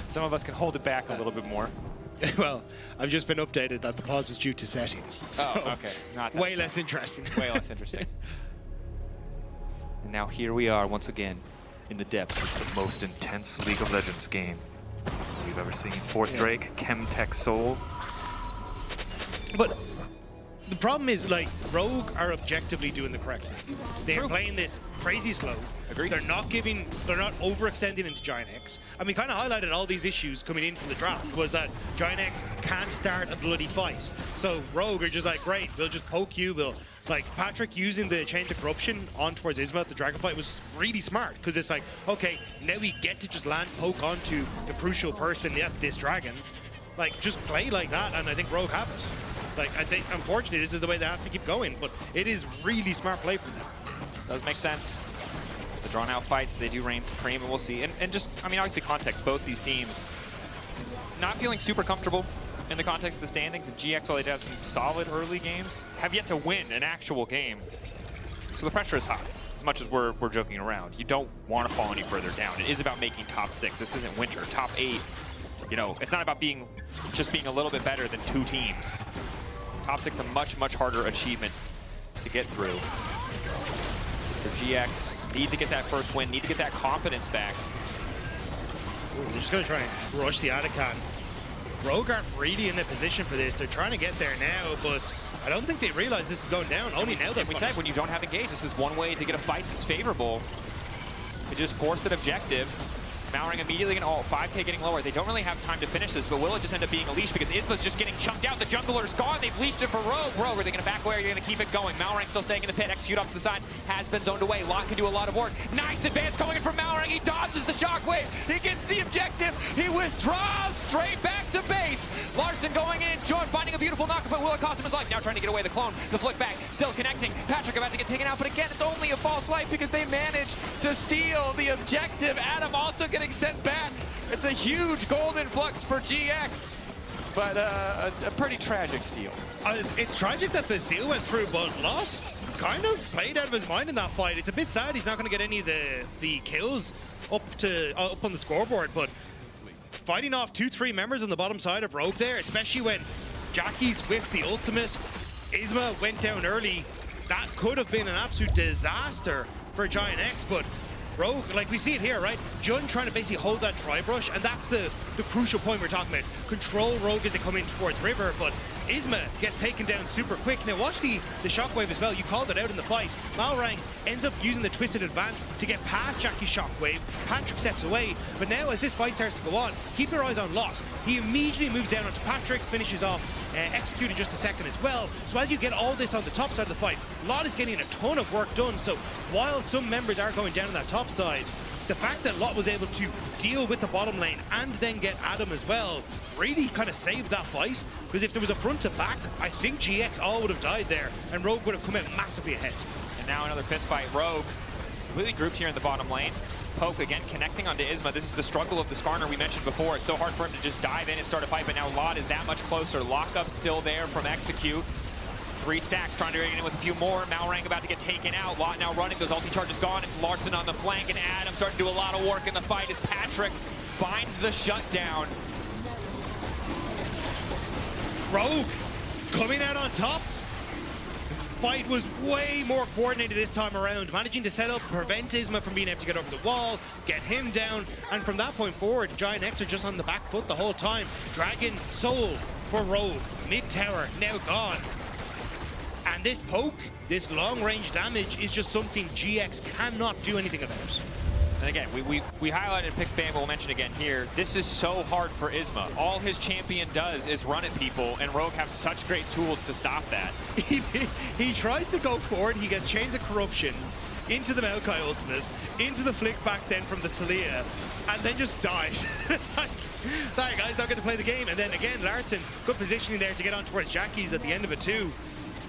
[SPEAKER 1] some of us can hold it back a little bit more.
[SPEAKER 2] Well, I've just been updated that the pause was due to settings. So
[SPEAKER 1] Oh, okay. Not that
[SPEAKER 2] way less interesting.
[SPEAKER 1] Way less interesting. And now here we are once again in the depths of the most intense League of Legends game we've ever seen. Fourth Drake, Chemtech Soul.
[SPEAKER 2] But the problem is, like, Rogue are objectively doing the correct thing. They're playing this crazy slow.
[SPEAKER 1] Agreed.
[SPEAKER 2] They're not overextending into GIANTX. And we kind of highlighted all these issues coming in from the draft, was that GIANTX can't start a bloody fight. So Rogue are just like, great, we'll just poke you, like, Patrik using the Chains of Corruption on towards Isma at the Dragon fight was really smart, because it's like, okay, now we get to just land poke onto the crucial person at this dragon. Like, just play like that, and I think Rogue have it. Like, I think, unfortunately, this is the way they have to keep going, but it is really smart play from them.
[SPEAKER 1] Does make sense. The drawn-out fights, they do reign supreme, and we'll see. And just, I mean, obviously context, both these teams not feeling super comfortable in the context of the standings, and GX, while they have some solid early games, have yet to win an actual game. So the pressure is high, as much as we're joking around. You don't want to fall any further down. It is about making top 6. This isn't winter. Top 8, you know, it's not about just being a little bit better than 2 teams. Top 6 a much, much harder achievement to get through. For GX, need to get that first win, need to get that confidence back.
[SPEAKER 2] Ooh, they're just going to try and rush the Adakan. Rogue aren't really in a position for this. They're trying to get there now, but I don't think they realize this is going down. Only now
[SPEAKER 1] we said when you don't have engage, this is one way to get a fight that's favorable. To just force an objective. Malrang immediately getting 5K getting lower. They don't really have time to finish this, but will it just end up being a leash because Isma's just getting chunked out. The jungler's gone. They've leashed it for Rogue. Rogue, are they going to back away or are they going to keep it going? Malrang still staying in the pit. Execute off to the side. Has been zoned away. Lot can do a lot of work. Nice advance coming in from Malrang. He dodges the shockwave. He gets the objective. He withdraws straight back to base. Larssen going in. Jun finding a beautiful knock, but will it cost him his life? Now trying to get away the clone. The flick back. Still connecting. Patrik about to get taken out, but again, it's only a false life because they managed to steal the objective. Adam also getting sent back. It's a huge gold influx for GX. but a pretty tragic steal.
[SPEAKER 2] It's tragic that the steal went through, but Lost kind of played out of his mind in that fight. It's a bit sad he's not going to get any of the kills up on the scoreboard, but fighting off 2-3 members on the bottom side of Rogue there, especially when Jackie's whiffed the ultimate, Isma went down early. That could have been an absolute disaster for GIANTX, but Rogue, like we see it here, right? Jun trying to basically hold that tri-brush, and that's the crucial point we're talking about. Control Rogue as they come in towards River, but Isma gets taken down super quick. Now watch the shockwave as well. You called it out in the fight. Malrang ends up using the twisted advance to get past Jackie's shockwave. Patrik steps away, but now as this fight starts to go on, keep your eyes on Lost. He immediately moves down onto Patrik, finishes off Execute in just a second as well. So as you get all this on the top side of the fight, Lot is getting a ton of work done. So while some members are going down on that top side, the fact that Lot was able to deal with the bottom lane and then get Adam as well really kind of saved that fight, because if there was a front to back, I think GX all would have died there and Rogue would have come out massively ahead.
[SPEAKER 1] And now another fist fight. Rogue completely grouped here in the bottom lane. Poke again connecting onto Isma. This is the struggle of the Skarner we mentioned before. It's so hard for him to just dive in and start a fight, but now Lot is that much closer. Lockup still there from Execute. 3 stacks trying to get in with a few more. Malrang about to get taken out. Lot now running. Those ulti charges gone. It's Larssen on the flank, and Adam starting to do a lot of work in the fight as Patrik finds the shutdown.
[SPEAKER 2] Rogue coming out on top. Fight was way more coordinated this time around, managing to set up, prevent Isma from being able to get over the wall, get him down, and from that point forward, GIANTX are just on the back foot the whole time. Dragon Soul for Rogue, mid tower now gone. And this poke, this long-range damage is just something GX cannot do anything about.
[SPEAKER 1] And again, we highlighted Pick Fan, but we'll mention again here, this is so hard for Isma. All his champion does is run at people, and Rogue have such great tools to stop that.
[SPEAKER 2] He tries to go forward, he gets Chains of Corruption into the Maokai ultimate, into the flick back then from the Taliyah, and then just dies. It's like, sorry guys, not going to play the game. And then again, Larssen, good positioning there to get on towards Jackie's at the end of it too.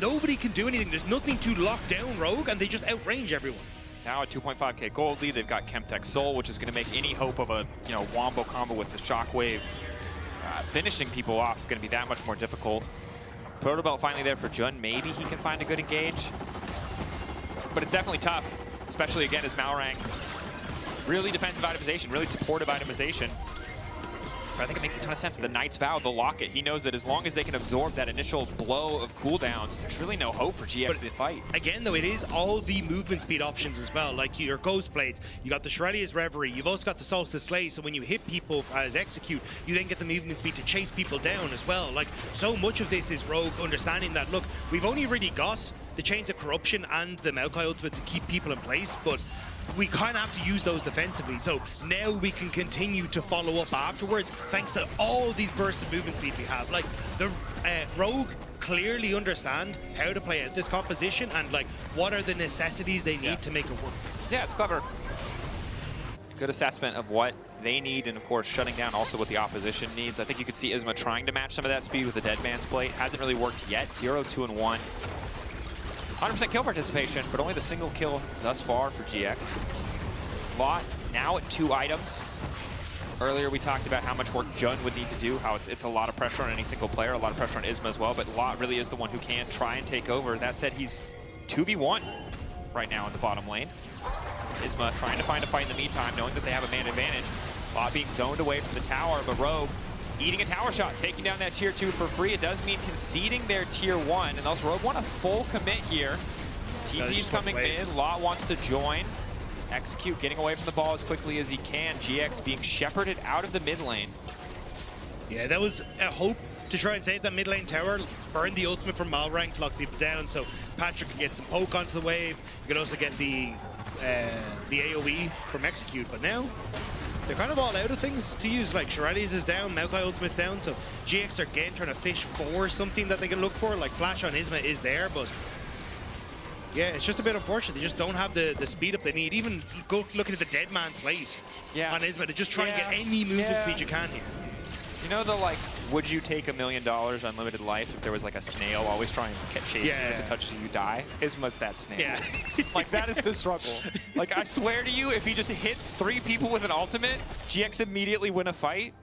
[SPEAKER 2] Nobody can do anything. There's nothing to lock down Rogue, and they just outrange everyone.
[SPEAKER 1] Now at 2.5k gold lead, they've got Chemtech Soul, which is going to make any hope of a wombo combo with the Shockwave finishing people off going to be that much more difficult. Protobelt finally there for Jun. Maybe he can find a good engage, but it's definitely tough, especially again as Malrang. Really defensive itemization, really supportive itemization. But I think it makes a ton of sense. The Knight's Vow, the Locket, he knows that as long as they can absorb that initial blow of cooldowns, there's really no hope for GX to fight.
[SPEAKER 2] Again, though, it is all the movement speed options as well, like your Ghost Blades, you got the Shreddia's Reverie, you've also got the Solstice Slay, so when you hit people as Execute, you then get the movement speed to chase people down as well. Like, so much of this is Rogue understanding that, look, we've only really got the Chains of Corruption and the Maokai ultimate to keep people in place, but we kind of have to use those defensively, so now we can continue to follow up afterwards thanks to all these bursts of movement speed we have. Like, the Rogue clearly understand how to play out this composition and like what are the necessities they need to make it work.
[SPEAKER 1] Yeah, it's clever. Good assessment of what they need, and of course shutting down also what the opposition needs. I think you could see Isma trying to match some of that speed with the Dead Man's Plate. Hasn't really worked yet. 0, 2, and 1. 100% kill participation, but only the single kill thus far for GX. Lot now at 2 items. Earlier we talked about how much work Jun would need to do, how it's a lot of pressure on any single player, a lot of pressure on Isma as well, but Lot really is the one who can try and take over. That said, he's 2v1 right now in the bottom lane. Isma trying to find a fight in the meantime, knowing that they have a man advantage. Lot being zoned away from the tower, but Rogue eating a tower shot, taking down that tier 2 for free. It does mean conceding their tier 1, and also Rogue want a full commit here. TP's coming mid, Lot wants to join. Execute, getting away from the ball as quickly as he can. GX being shepherded out of the mid lane.
[SPEAKER 2] Yeah, that was a hope to try and save that mid lane tower, burn the ultimate from Malrang to lock people down, so Patrik could get some poke onto the wave. You could also get the AoE from Execute, but now they're kind of all out of things to use. Like Shreddia's is down, Maokai ultimate's down, so GX are again trying to fish for something that they can look for. Like Flash on Isma is there, but yeah, it's just a bit unfortunate. They just don't have the speed up they need. Even looking at the Dead Man's Plate on Isma to just try and get any movement speed you can here.
[SPEAKER 1] You know the, like, would you take $1 million unlimited life if there was like a snail always trying to catch you? If it touches you, you die? Isma's that snail.
[SPEAKER 2] Yeah.
[SPEAKER 1] Like, that is the struggle. Like, I swear to you, if he just hits 3 people with an ultimate, GX immediately win a fight,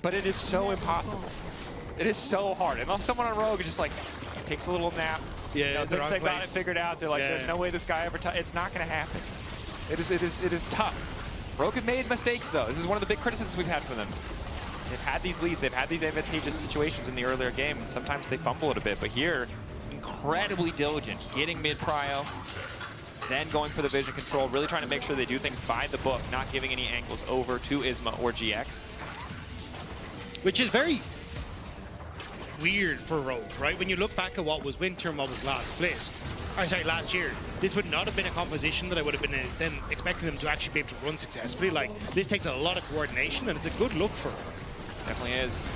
[SPEAKER 1] but it is so impossible. It is so hard. And someone on Rogue is just like, takes a little nap.
[SPEAKER 2] Yeah,
[SPEAKER 1] you know, thinks they've got it figured out. They're like,
[SPEAKER 2] yeah.
[SPEAKER 1] There's no way this guy ever it's not going to happen. It is tough. Rogue have made mistakes, though. This is one of the big criticisms we've had for them. They've had these leads. They've had these advantageous situations in the earlier game, and sometimes they fumble it a bit. But here, incredibly diligent, getting mid-prio, then going for the vision control, really trying to make sure they do things by the book, not giving any angles over to Isma or GX.
[SPEAKER 2] Which is very weird for Rogue, right? When you look back at what was winter and what was last split, or sorry, last year, this would not have been a composition that I would have been then expecting them to actually be able to run successfully. Like, this takes a lot of coordination, and it's a good look for them.
[SPEAKER 1] Definitely is.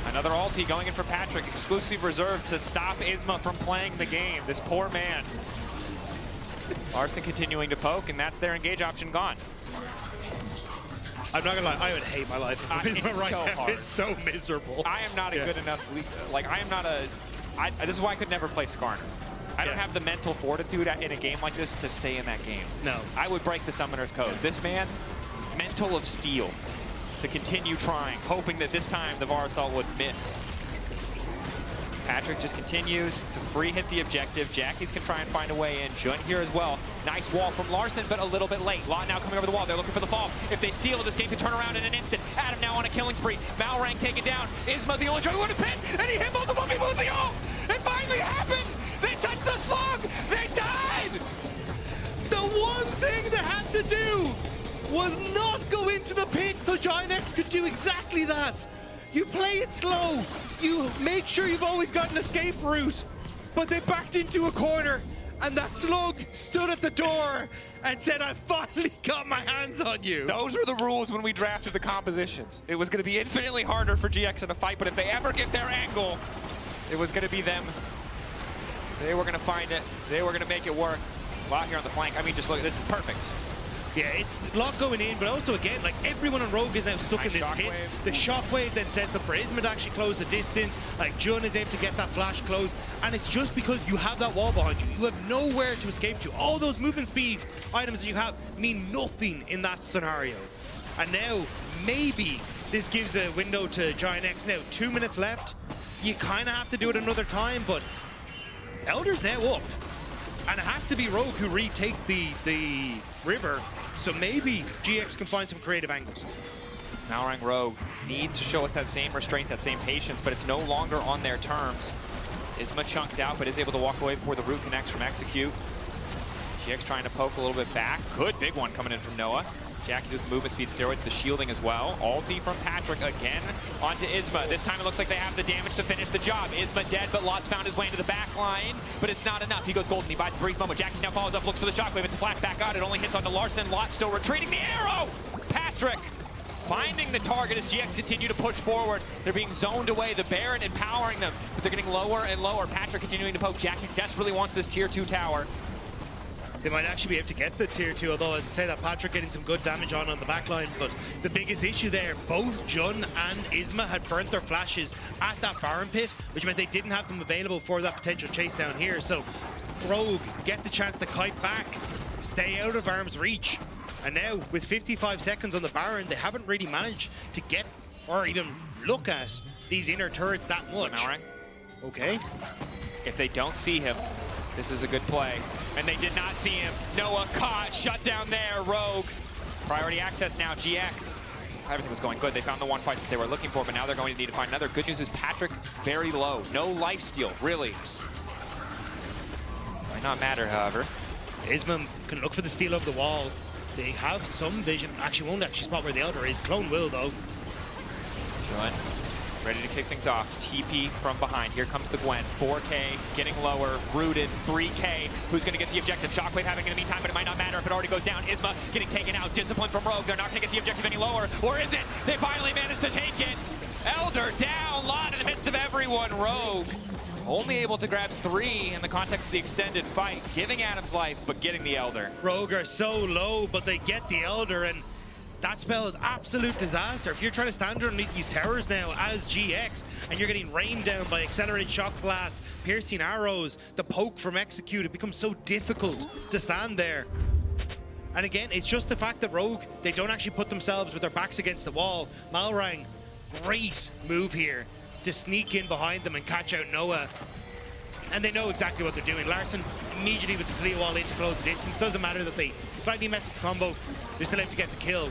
[SPEAKER 1] Another ulti going in for Patrik, exclusive reserved to stop Isma from playing the game. This poor man. Larssen continuing to poke, and that's their engage option gone.
[SPEAKER 2] I'm not gonna lie, I would hate my life if
[SPEAKER 1] It's
[SPEAKER 2] Isma right
[SPEAKER 1] so
[SPEAKER 2] now.
[SPEAKER 1] hard.
[SPEAKER 2] It's so miserable.
[SPEAKER 1] I am not a good enough, like I am not a, this is why I could never play Skarner. I don't have the mental fortitude in a game like this to stay in that game.
[SPEAKER 2] No.
[SPEAKER 1] I would break the Summoner's Code. This man, mental of steel to continue trying, hoping that this time the Varus ult would miss. Patrik just continues to free hit the objective. Jackies can try and find a way in. Jun here as well. Nice wall from Larssen, but a little bit late. Lot now coming over the wall. They're looking for the fall. If they steal, this game can turn around in an instant. Adam now on a killing spree. Malrang taken down. Isma the only choice. What a pin! And he hit multiple people with the ult! It finally happened! They touched the slug! They died!
[SPEAKER 2] The one thing they had to do was not go into the pit so GIANTX could do exactly that. You play it slow. You make sure you've always got an escape route. But they backed into a corner, and that slug stood at the door and said, I finally got my hands on you.
[SPEAKER 1] Those were the rules when we drafted the compositions. It was going to be infinitely harder for GX in a fight, but if they ever get their angle, it was going to be them. They were going to find it. They were going to make it work. A lot here on the flank. I mean, just look, this is perfect.
[SPEAKER 2] Yeah, it's a lot going in, but also, again, like, everyone on Rogue is now stuck in this pit. The shockwave then sets up for Isma to actually close the distance. Like, Jun is able to get that flash close, and it's just because you have that wall behind you. You have nowhere to escape to. All those movement speed items that you have mean nothing in that scenario. And now, maybe this gives a window to GIANTX. Now, 2 minutes left. You kind of have to do it another time, but Elder's now up. And it has to be Rogue who retake the river, so maybe GX can find some creative angles.
[SPEAKER 1] Malrang Rogue need to show us that same restraint, that same patience, but it's no longer on their terms. Isma chunked out, but is able to walk away before the root connects from Execute. GX trying to poke a little bit back. Good big one coming in from Noah. Jackie's with movement speed steroids, the shielding as well. Ulti from Patrik again onto Isma. This time it looks like they have the damage to finish the job. Isma dead, but Lot's found his way into the back line, but it's not enough. He goes golden, he bites a brief moment. Jackie's now follows up, looks for the shockwave. It's a flashback out. It only hits onto Larssen. Lot still retreating. The arrow! Patrik finding the target as GX continue to push forward. They're being zoned away. The Baron empowering them, but they're getting lower and lower. Patrik continuing to poke. Jackies desperately wants this tier 2 tower.
[SPEAKER 2] They might actually be able to get the tier 2, although as I say that Patrik getting some good damage on the backline, but the biggest issue there, both Jun and Isma had burnt their flashes at that Baron pit, which meant they didn't have them available for that potential chase down here. So Rogue get the chance to kite back, stay out of arm's reach, and now with 55 seconds on the Baron, they haven't really managed to get or even look at these inner turrets that much.
[SPEAKER 1] Malrang.
[SPEAKER 2] Okay.
[SPEAKER 1] If they don't see him, this is a good play. And they did not see him. Noah caught, shut down there, Rogue. Priority access now, GX. Everything was going good. They found the one fight that they were looking for, but now they're going to need to find another. Good news is Patrik very low. No lifesteal, really. Might not matter, however.
[SPEAKER 2] Isma can look for the steal of the wall. They have some vision. Actually, won't actually spot where the Elder is. Clone will, though.
[SPEAKER 1] Jun ready to kick things off. TP from behind. Here comes the Gwen. 4K, getting lower. Rooted. 3K. Who's going to get the objective? Shockwave having in the meantime, but it might not matter if it already goes down. Isma getting taken out. Discipline from Rogue. They're not going to get the objective any lower. Or is it? They finally managed to take it. Elder down. Lot in the midst of everyone. Rogue only able to grab 3 in the context of the extended fight. Giving Adam's life, but getting the Elder.
[SPEAKER 2] Rogue are so low, but they get the Elder, and that spell is absolute disaster. If you're trying to stand underneath these towers now as GX, and you're getting rained down by accelerated shock blast, piercing arrows, the poke from Execute, it becomes so difficult to stand there. And again, it's just the fact that Rogue, they don't actually put themselves with their backs against the wall. Malrang, great move here. to sneak in behind them and catch out Noah. And they know exactly what they're doing. Larssen immediately with the Taliyah wall in to close the distance. Doesn't matter that they slightly mess up the combo, they're still able to get the kill.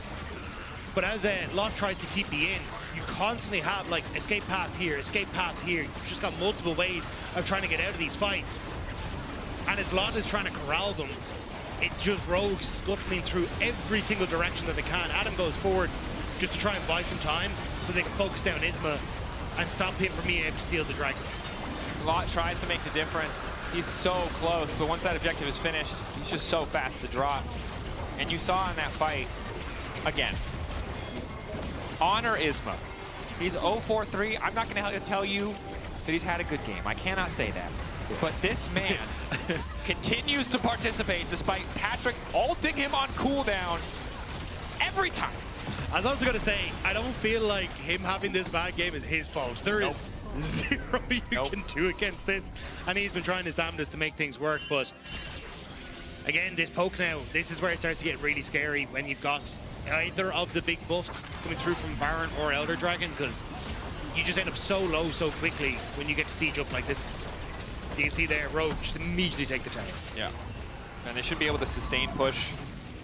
[SPEAKER 2] But as Lot tries to TP in, you constantly have like escape path here, escape path here. You've just got multiple ways of trying to get out of these fights. And as Lot is trying to corral them, it's just Rogue scuttling through every single direction that they can. Adam goes forward just to try and buy some time so they can focus down Isma and stop him from being able to steal the dragon.
[SPEAKER 1] Lot tries to make the difference. He's so close, but once that objective is finished, he's just so fast to drop. And you saw in that fight, again, honor Isma. He's 0-4-3. I'm not going to tell you that he's had a good game. I cannot say that. But this man continues to participate despite Patrik ulting him on cooldown every time.
[SPEAKER 2] I was also going to say, I don't feel like him having this bad game is his fault. There is zero you can do against this. And he's been trying his damnedest to make things work. But again, this poke now, this is where it starts to get really scary when you've got either of the big buffs coming through from Baron or Elder Dragon, because you just end up so low so quickly when you get to siege up like this. You can see there, Rogue just immediately take the tower.
[SPEAKER 1] Yeah. And they should be able to sustain push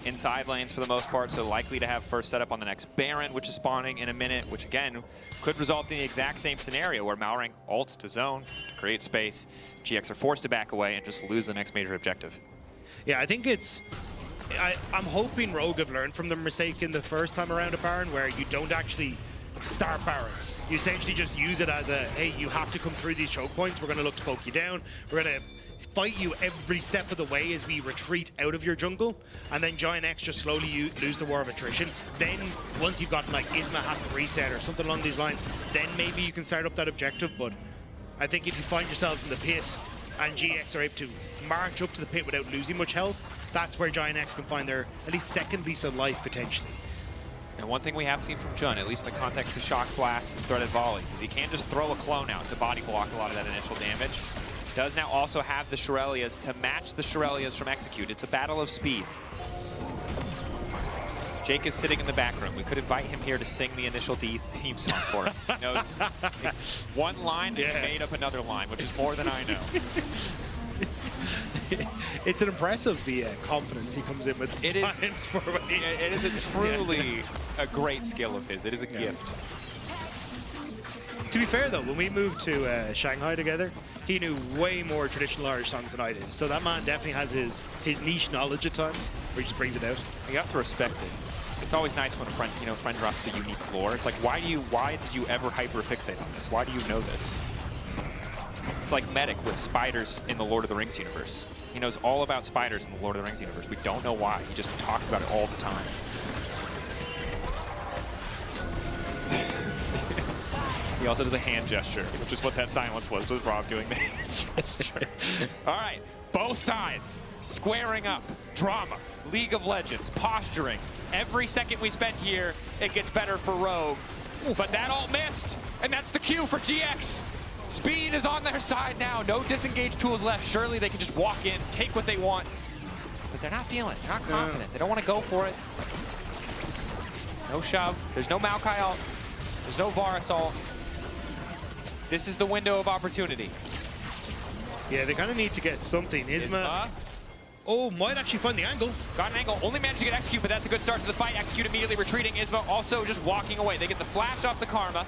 [SPEAKER 1] inside lanes for the most part, so likely to have first setup on the next Baron, which is spawning in a minute, which again could result in the exact same scenario where Malrang ults to zone to create space. GX are forced to back away and just lose the next major objective.
[SPEAKER 2] Yeah, I think it's... I'm hoping Rogue have learned from their mistake in the first time around at Baron, where you don't actually start Baron. You essentially just use it as a, hey, you have to come through these choke points. We're going to look to poke you down. We're going to fight you every step of the way as we retreat out of your jungle. And then GIANTX just slowly lose the war of attrition. Then, once you've gotten, like, Isma has to reset or something along these lines, then maybe you can start up that objective. But I think if you find yourselves in the pit and GX are able to march up to the pit without losing much health, that's where GIANTX can find their, at least, second lease of life, potentially.
[SPEAKER 1] And one thing we have seen from Jun, at least in the context of shock blasts and threaded volleys, is he can just throw a clone out to body block a lot of that initial damage. Does now also have the Shurelya's to match the Shurelya's from Execute. It's a battle of speed. Jake is sitting in the back room. We could invite him here to sing the initial theme song for us. He knows one line and he made up another line, which is more than I know.
[SPEAKER 2] It's an impressive confidence he comes in with.
[SPEAKER 1] It is a truly a great skill of his. It is a gift.
[SPEAKER 2] To be fair though, when we moved to Shanghai together, he knew way more traditional Irish songs than I did. So that man definitely has his niche knowledge at times, where he just brings it out.
[SPEAKER 1] You have to respect it. It's always nice when a friend drops the unique lore. It's like, why did you ever hyper fixate on this? Why do you know this? It's like Medic with spiders in the Lord of the Rings universe. He knows all about spiders in the Lord of the Rings universe. We don't know why. He just talks about it all the time. He also does a hand gesture, which is what that silence was Rob doing the hand gesture. All right, both sides squaring up. Drama, League of Legends, posturing. Every second we spend here, it gets better for Rogue. But that ult missed, and that's the cue for GX. Speed is on their side now. No disengage tools left. Surely they can just walk in, take what they want. But they're not feeling it. They're not confident. They don't want to go for it. No shove. There's no Maokai ult. There's no Varus ult. This is the window of opportunity.
[SPEAKER 2] Yeah, they kind of need to get something. Isma. Oh, might actually find the angle.
[SPEAKER 1] Got an angle. Only managed to get Execute, but that's a good start to the fight. Execute immediately retreating. Isma also just walking away. They get the flash off the Karma.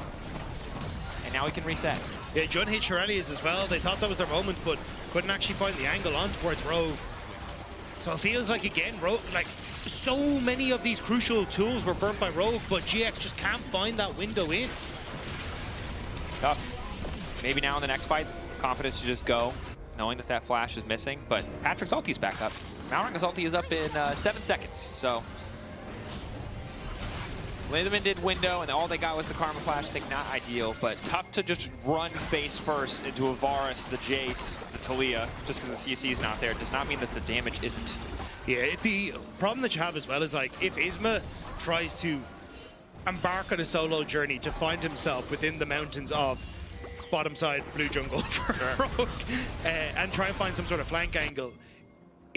[SPEAKER 1] And now he can reset.
[SPEAKER 2] Yeah, Jun hit Shurelya's as well. They thought that was their moment, but couldn't actually find the angle on towards Rogue. So it feels like, again, Rogue, like, so many of these crucial tools were burnt by Rogue, but GX just can't find that window in.
[SPEAKER 1] It's tough. Maybe now in the next fight, confidence to just go, knowing that flash is missing. But Patrik's ulti's back up. Malrang's ulti is up in 7 seconds, so Lindemann did window, and all they got was the Karma Flash. I think not ideal, but tough to just run face first into a Varus, the Jayce, the Taliyah, just because the CC is not there. It does not mean that the damage isn't.
[SPEAKER 2] Yeah, the problem that you have as well is, like, if Isma tries to embark on a solo journey to find himself within the mountains of bottom side blue jungle for Rogue, and try and find some sort of flank angle,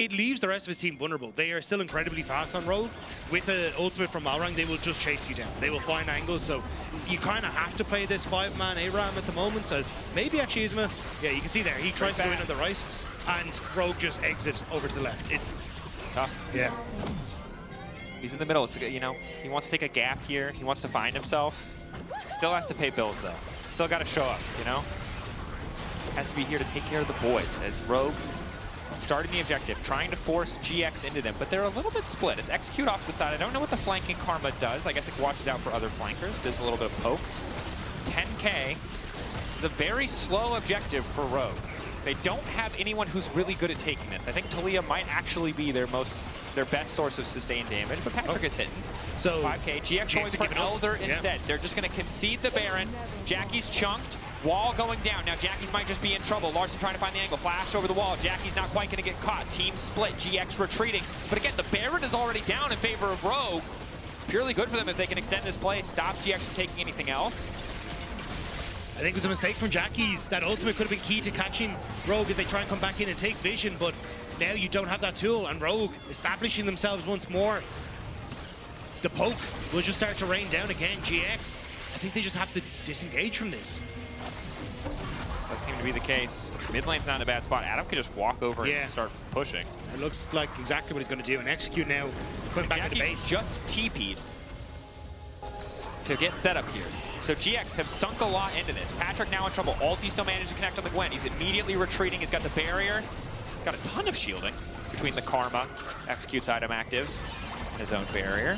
[SPEAKER 2] it leaves the rest of his team vulnerable. They are still incredibly fast on Rogue. With the ultimate from Malrang, they will just chase you down. They will find angles, so you kind of have to play this 5-man ARAM at the moment, as maybe actually Isma, yeah, you can see there, he tries to go in on the right, and Rogue just exits over to the left. It's
[SPEAKER 1] tough.
[SPEAKER 2] Yeah.
[SPEAKER 1] He's in the middle. It's, you know, he wants to take a gap here. He wants to find himself. Still has to pay bills, though. Still got to show up, you know? Has to be here to take care of the boys, as Rogue starting the objective, trying to force GX into them, but they're a little bit split. It's execute off the side. I don't know what the flanking Karma does. I guess it watches out for other flankers, does a little bit of poke. 10K is a very slow objective for Rogue. They don't have anyone who's really good at taking this. I think Taliyah might actually be their best source of sustained damage, but Patrik is hitting.
[SPEAKER 2] So
[SPEAKER 1] 5K, GX going for Elder instead. They're just going to concede the Baron. Jackie's chunked. Wall going down. Now Jackie's might just be in trouble. Larssen trying to find the angle. Flash over the wall. Jackie's not quite going to get caught. Team split. GX retreating. But again, the Baron is already down in favor of Rogue. Purely good for them if they can extend this play. Stop GX from taking anything else.
[SPEAKER 2] I think it was a mistake from Jackie's. That ultimate could have been key to catching Rogue as they try and come back in and take vision, but now you don't have that tool, and Rogue establishing themselves once more. The poke will just start to rain down again. GX, I think they just have to disengage from this.
[SPEAKER 1] Does seem to be the case. Mid lane's not in a bad spot. Adam could just walk over and start pushing.
[SPEAKER 2] It looks like exactly what he's going to do, and execute now, going back to the base.
[SPEAKER 1] Just TP'd to get set up here. So GX have sunk a lot into this. Patrik now in trouble. Ulti still managed to connect on the Gwen. He's immediately retreating. He's got the barrier. Got a ton of shielding between the Karma, executes item actives, and his own barrier.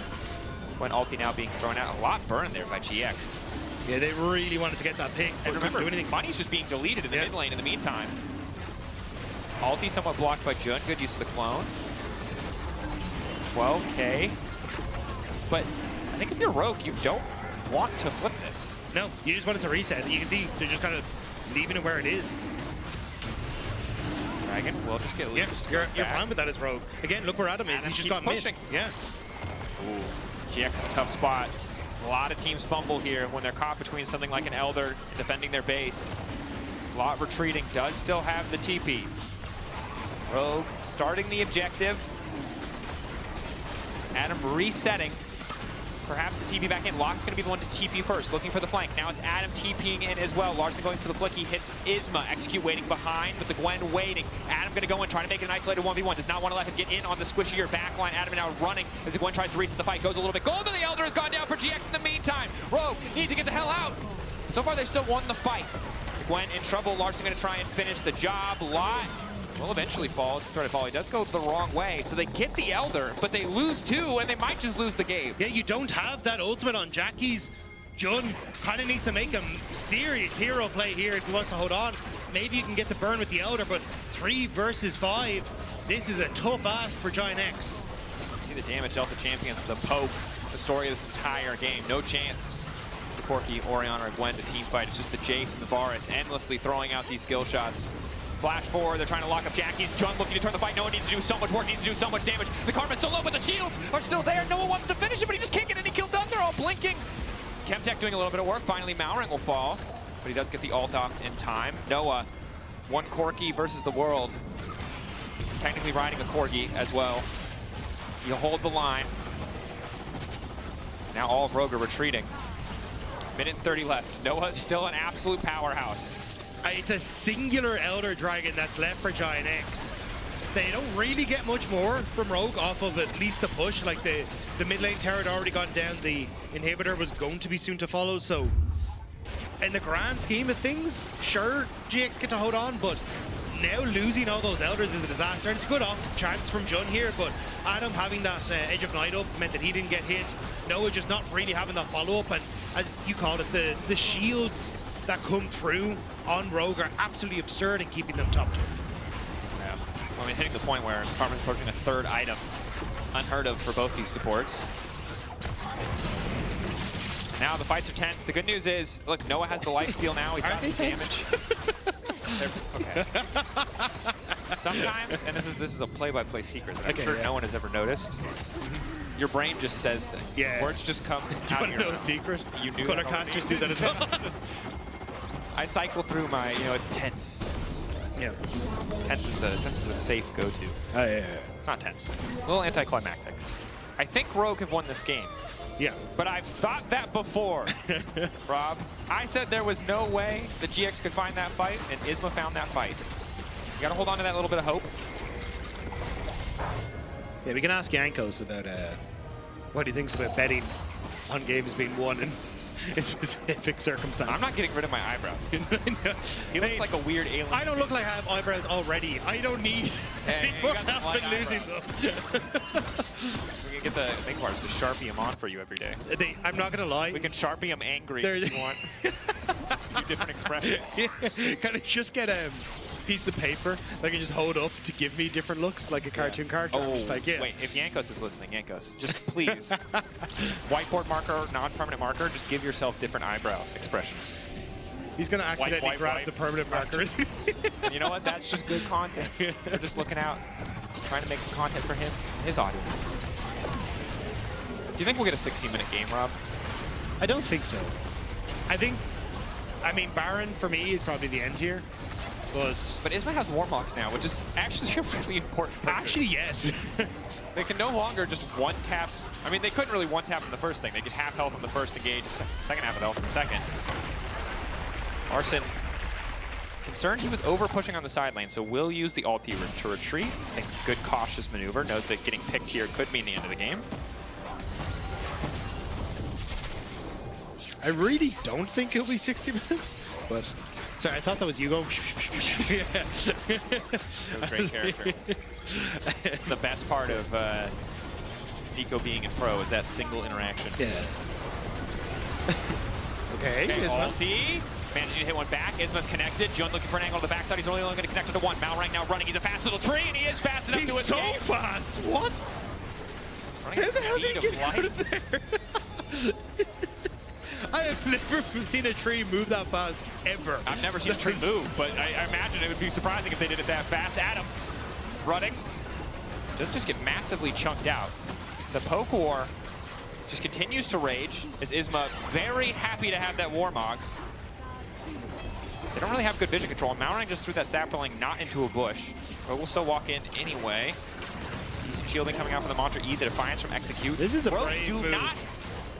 [SPEAKER 1] Gwen ulti now being thrown out. A lot burned there by GX.
[SPEAKER 2] Yeah, they really wanted to get that pick.
[SPEAKER 1] And remember, money's just being deleted in the mid lane in the meantime. Ulti somewhat blocked by Jun. Good use of the clone. 12K. But I think if you're Rogue, you don't want to flip this.
[SPEAKER 2] No, you just want it to reset. You can see they're just kind of leaving it where it is.
[SPEAKER 1] Dragon will just get loose.
[SPEAKER 2] Yeah, you're fine with that as Rogue. Again, look where Adam is. He's just got pushing. Yeah.
[SPEAKER 1] Ooh, GX in a tough spot. A lot of teams fumble here when they're caught between something like an Elder defending their base. Lot retreating, does still have the TP. Rogue starting the objective. Adam resetting. Perhaps the TP back in. Locke's going to be the one to TP first, looking for the flank. Now it's Adam TPing in as well. Larssen going for the flick. He hits Isma. Execute waiting behind, but the Gwen waiting. Adam going to go in, trying to make it an isolated 1v1. Does not want to let him get in on the squishier backline. Adam now running as the Gwen tries to reset the fight. Goes a little bit. Gold to the Elder has gone down for GX in the meantime. Rogue need to get the hell out. So far, they still won the fight. The Gwen in trouble. Larssen going to try and finish the job. Lot will eventually fall as the threat of volley does go the wrong way. So they get the Elder, but they lose too, and they might just lose the game.
[SPEAKER 2] Yeah, you don't have that ultimate on Jackie's. Jun kind of needs to make a serious hero play here if he wants to hold on. Maybe you can get the burn with the Elder, but 3 versus 5. This is a tough ask for GIANTX.
[SPEAKER 1] See the damage dealt to champions, the poke, the story of this entire game. No chance for Corki, Orianna, or Gwen to team fight. It's just the Jayce and the Varus endlessly throwing out these skill shots. Flash forward, they're trying to lock up Jackie's. Jun looking to turn the fight. No one needs to do so much work, needs to do so much damage. The Karma's so low, but the shields are still there. No one wants to finish it, but he just can't get any kill done. They're all blinking. Chemtech doing a little bit of work. Finally, Malrang will fall, but he does get the ult off in time. Noah, one Corki versus the world. Technically riding a Corgi as well. You hold the line. Now all of Rogue are retreating. Minute and 30 left. Noah's still an absolute powerhouse.
[SPEAKER 2] It's a singular Elder Dragon that's left for GIANTX. They don't really get much more from Rogue off of at least the push. Like the mid lane tower had already gone down. The inhibitor was going to be soon to follow. So in the grand scheme of things, sure, GX get to hold on, but now losing all those Elders is a disaster. And it's a good off chance from Jun here, but Adam having that Edge of Night up meant that he didn't get hit. Noah just not really having that follow-up, and as you called it, the shields that come through on Rogue are absolutely absurd in keeping them top 2.
[SPEAKER 1] Yeah. I mean, hitting the point where Karma's approaching a 3rd item. Unheard of for both these supports. Now the fights are tense. The good news is, look, Noah has the lifesteal now. He's got some damage. Okay. Sometimes, and this is a play-by-play secret that I'm sure no one has ever noticed. Your brain just says things.
[SPEAKER 2] Yeah.
[SPEAKER 1] Words just come
[SPEAKER 2] Do
[SPEAKER 1] out
[SPEAKER 2] you want to know a secret?
[SPEAKER 1] You knew
[SPEAKER 2] Color casters do that as well.
[SPEAKER 1] I cycle through my, it's tense.
[SPEAKER 2] Yeah.
[SPEAKER 1] Tense is a safe go-to.
[SPEAKER 2] Oh, yeah.
[SPEAKER 1] It's not tense. A little anticlimactic. I think Rogue have won this game.
[SPEAKER 2] Yeah.
[SPEAKER 1] But I've thought that before, Rob. I said there was no way the GX could find that fight, and Isma found that fight. You gotta hold on to that little bit of hope.
[SPEAKER 2] Yeah, we can ask Jankos about what he thinks about betting on games being won in specific circumstances.
[SPEAKER 1] I'm not getting rid of my eyebrows.
[SPEAKER 2] No.
[SPEAKER 1] He looks like a weird alien.
[SPEAKER 2] I don't look like I have eyebrows already. I don't need more help in losing them.
[SPEAKER 1] We can get the makeup artist to Sharpie him on for you every day.
[SPEAKER 2] I'm not going to lie.
[SPEAKER 1] We can Sharpie him angry if you want. Do different expressions.
[SPEAKER 2] Yeah. Can I just get a piece of paper that I can just hold up to give me different looks like a cartoon character? I'm just like, yeah.
[SPEAKER 1] Wait, if Jankos is listening, Jankos, just please, whiteboard marker, non-permanent marker, just give yourself different eyebrow expressions.
[SPEAKER 2] He's going to accidentally grab the permanent markers.
[SPEAKER 1] You know what? That's just good content. We're just looking out, trying to make some content for him and his audience. Do you think we'll get a 16-minute game, Rob?
[SPEAKER 2] I don't think so. I mean, Baron for me is probably the end here.
[SPEAKER 1] But Isma has Warmocks now, which is actually a really important purchase.
[SPEAKER 2] Actually, yes.
[SPEAKER 1] They can no longer just one-tap. I mean, they couldn't really one-tap in the first thing. They get half health on the first engage, second half of health in the second. Larssen, concerned he was over-pushing on the side lane, so will use the ulti to retreat. I think good cautious maneuver. Knows that getting picked here could mean the end of the game.
[SPEAKER 2] I really don't think it'll be 60 minutes, but... Sorry, I thought that was you going...
[SPEAKER 1] Great character. The best part of Neeko being in pro is that single interaction.
[SPEAKER 2] Yeah. Okay, Isma.
[SPEAKER 1] Ulti. Managing to hit one back. Isma's connected. Jun looking for an angle to the backside. He's only going to connect to one. Malrang now running. He's a fast little tree, and he is fast enough to escape.
[SPEAKER 2] He's so fast! What?
[SPEAKER 1] Running
[SPEAKER 2] How the hell did he get out of there? I have never seen a tree move that fast, ever.
[SPEAKER 1] I've never seen a tree move, but I imagine it would be surprising if they did it that fast. Adam, running. Just get massively chunked out. The poke war just continues to rage, as Isma very happy to have that Warmog. They don't really have good vision control. Malrang just threw that sapling not into a bush, but will still walk in anyway. Decent shielding coming out from the Mantra E, the Defiance from Execute.
[SPEAKER 2] This is a brave move.
[SPEAKER 1] Do not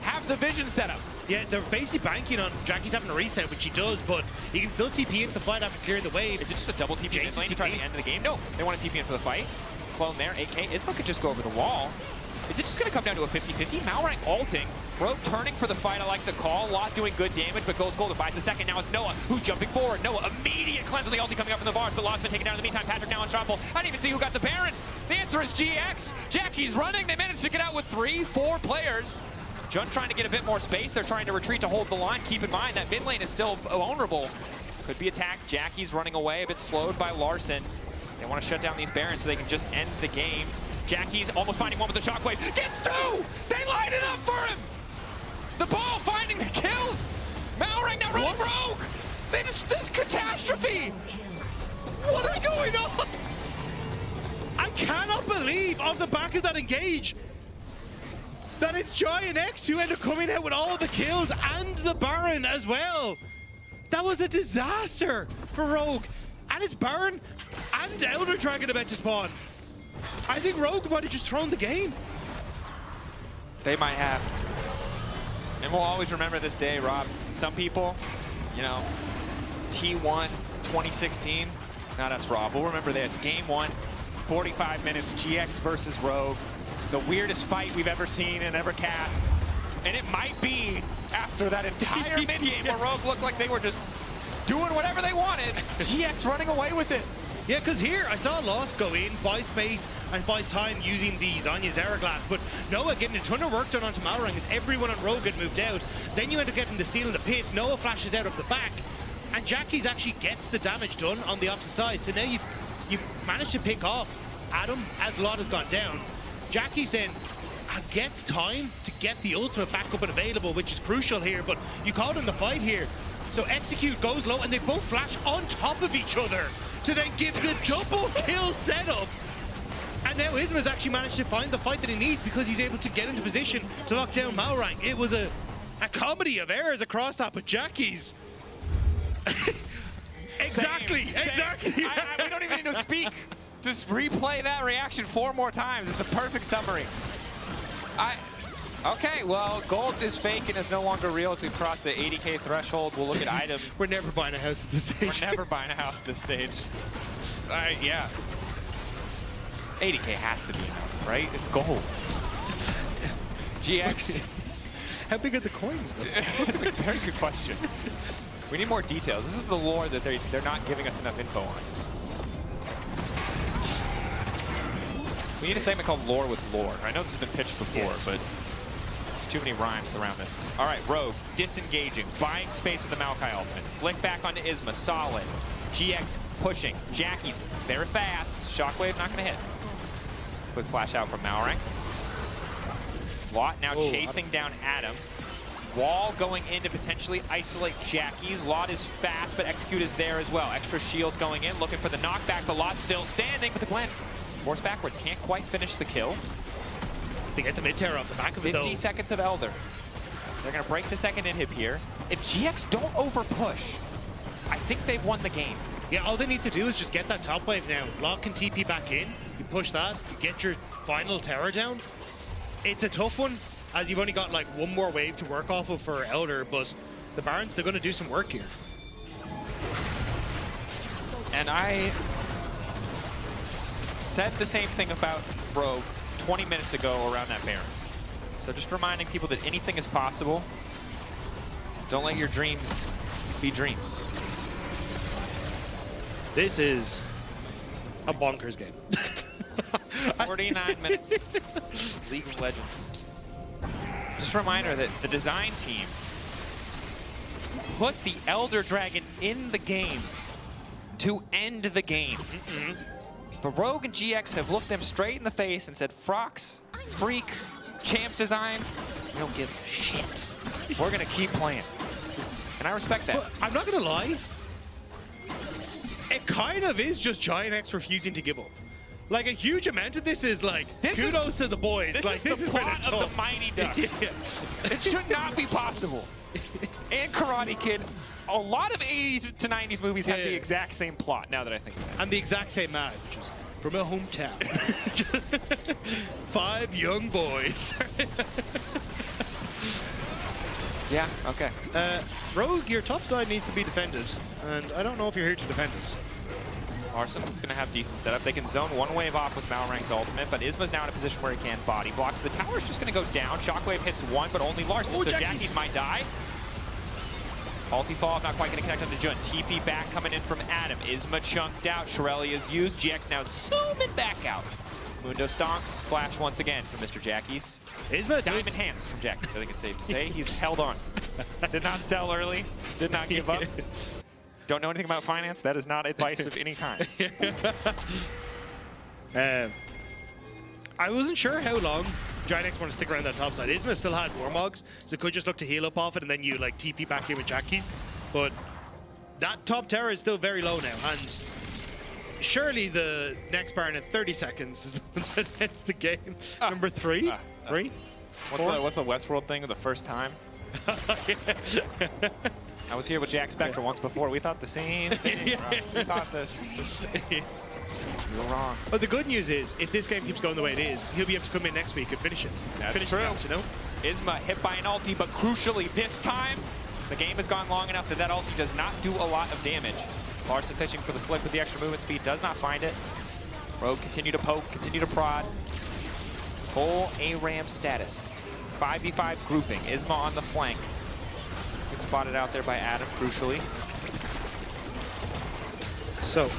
[SPEAKER 1] have the vision set up.
[SPEAKER 2] Yeah, they're basically banking on Jackie's having a reset, which he does, but he can still TP into the fight after clearing the wave.
[SPEAKER 1] Is it just a double TP in lane to try the end of the game? No, they want to TP in for the fight. Clone there, AK. Isma could just go over the wall. Is it just going to come down to a 50-50? Malrang ulting. Rogue turning for the fight, I like the call. Lot doing good damage, but goes gold and buys the second. Now it's Noah who's jumping forward. Noah, immediate cleanse on the ulti coming up from the Varus, but Lot's been taken down in the meantime. Patrik now unstoppable. I didn't even see who got the Baron. The answer is GX. Jackie's running. They managed to get out with 3-4 players. Jun trying to get a bit more space. They're trying to retreat to hold the line. Keep in mind that mid lane is still vulnerable. Could be attacked. Jackie's running away, a bit slowed by Larssen. They want to shut down these Barons so they can just end the game. Jackie's almost finding one with the shockwave. Gets two! They line it up for him! The ball finding the kills! Malrang now running rogue! This catastrophe!
[SPEAKER 2] What is going on? I cannot believe off the back of that engage that it's GIANTX who end up coming out with all the kills and the Baron as well. That was a disaster for Rogue. And it's Baron and Elder Dragon about to spawn. I think Rogue might have just thrown the game.
[SPEAKER 1] They might have. And we'll always remember this day, Rob. Some people, you know, T1 2016, not us, Rob. We'll remember this. Game 1, 45 minutes, GX versus Rogue. The weirdest fight we've ever seen and ever cast. And it might be after that entire mid-game where Rogue looked like they were just doing whatever they wanted. GX running away with it.
[SPEAKER 2] Yeah, because here I saw Lost go in, buy space, and buy time using the Zhonya's Hourglass, but Noah getting a ton of work done onto Malrang as everyone on Rogue had moved out. Then you end up getting the steal in the pit, Noah flashes out of the back, and Jackie's actually gets the damage done on the opposite side. So now you've managed to pick off Adam as Lot has gone down. Jackie's then gets time to get the ultimate back up and available, which is crucial here, but you called in the fight here. So Execute goes low, and they both flash on top of each other to then give the double kill setup. And now Isma's actually managed to find the fight that he needs because he's able to get into position to lock down Malrang. It was a comedy of errors across that, but Jackie's Exactly.
[SPEAKER 1] We don't even need to speak. Just replay that reaction 4 more times. It's a perfect summary. Okay, well, gold is fake and is no longer real as we cross the 80K threshold. We'll look at item.
[SPEAKER 2] We're never buying a house at this stage.
[SPEAKER 1] We're never buying a house at this stage. Yeah. 80K has to be enough, right? It's gold. GX.
[SPEAKER 2] How big are the coins, though?
[SPEAKER 1] That's a very good question. We need more details. This is the lore that they're not giving us enough info on. We need a segment called Lore with Lore. I know this has been pitched before, but there's too many rhymes around this. All right, Rogue, disengaging, buying space with the Maokai ultimate. Flick back onto Isma, solid. GX pushing. Jackie's very fast. Shockwave not going to hit. Quick flash out from Malrang. Lot now chasing down Adam. Wall going in to potentially isolate Jackie's. Lot is fast, but Execute is there as well. Extra shield going in, looking for the knockback. The Lot still standing, but the Gwen forced backwards. Can't quite finish the kill.
[SPEAKER 2] They get the mid-terror off the back of it, though.
[SPEAKER 1] 50 seconds of Elder. They're going to break the second inhib here. If GX don't over-push, I think they've won the game.
[SPEAKER 2] Yeah, all they need to do is just get that top wave now. Lot can TP back in. You push that, you get your final terror down. It's a tough one, as you've only got like 1 more wave to work off of for Elder, but the Barons, they're going to do some work here.
[SPEAKER 1] And I said the same thing about Rogue 20 minutes ago around that Baron. So just reminding people that anything is possible. Don't let your dreams be dreams.
[SPEAKER 2] This is a bonkers game.
[SPEAKER 1] 49 minutes. League of Legends. Just a reminder that the design team put the Elder Dragon in the game to end the game. But Rogue and GX have looked them straight in the face and said, Frox, Freak, Champ Design, we don't give a shit. We're going to keep playing. And I respect that.
[SPEAKER 2] But I'm not going to lie. It kind of is just GIANTX refusing to give up. Like, a huge amount of this is like, kudos to the boys.
[SPEAKER 1] This is the plot of the Mighty Ducks. It should not be possible. And Karate Kid, a lot of 80s to 90s movies have the exact same plot, now that I think of it.
[SPEAKER 2] And the exact same man, which is from a hometown. 5 young boys.
[SPEAKER 1] Yeah, okay.
[SPEAKER 2] Rogue, your top side needs to be defended, and I don't know if you're here to defend it.
[SPEAKER 1] Larssen is going to have decent setup. They can zone 1 wave off with Malrang's ultimate, but Isma's now in a position where he can body blocks. The tower's just going to go down. Shockwave hits 1, but only Larssen, so Jackie's might die. Ulti fall, not quite going to connect on the Jun. TP back coming in from Adam. Isma chunked out. Shirelli is used. GX now zooming back out. Mundo stonks. Flash once again from Mr. Jackie's.
[SPEAKER 2] Isma
[SPEAKER 1] Diamond hands from Jackie's, I think it's safe to say. He's held on. Did not sell early. Did not give up. Don't know anything about finance. That is not advice of any kind.
[SPEAKER 2] I wasn't sure how long GIANTX want to stick around that top side. Isma still had Warmogs, so could just look to heal up off it and then you like TP back in with Jackie's. But that top tower is still very low now, and surely the next Baron at 30 seconds is that's the game. Number 3? 3?
[SPEAKER 1] What's the Westworld thing of the first time? I was here with Jack Spectre once before. We thought the same thing. We thought this. You were wrong.
[SPEAKER 2] But the good news is, if this game keeps going the way it is, he'll be able to come in next week and finish it.
[SPEAKER 1] That's true.
[SPEAKER 2] You know?
[SPEAKER 1] Isma hit by an ulti, but crucially this time, the game has gone long enough that that ulti does not do a lot of damage. Larssen fishing for the flick with the extra movement speed, does not find it. Rogue continue to poke, continue to prod. Full ARAM status. 5v5 grouping. Isma on the flank. Gets spotted out there by Adam, crucially.
[SPEAKER 2] So,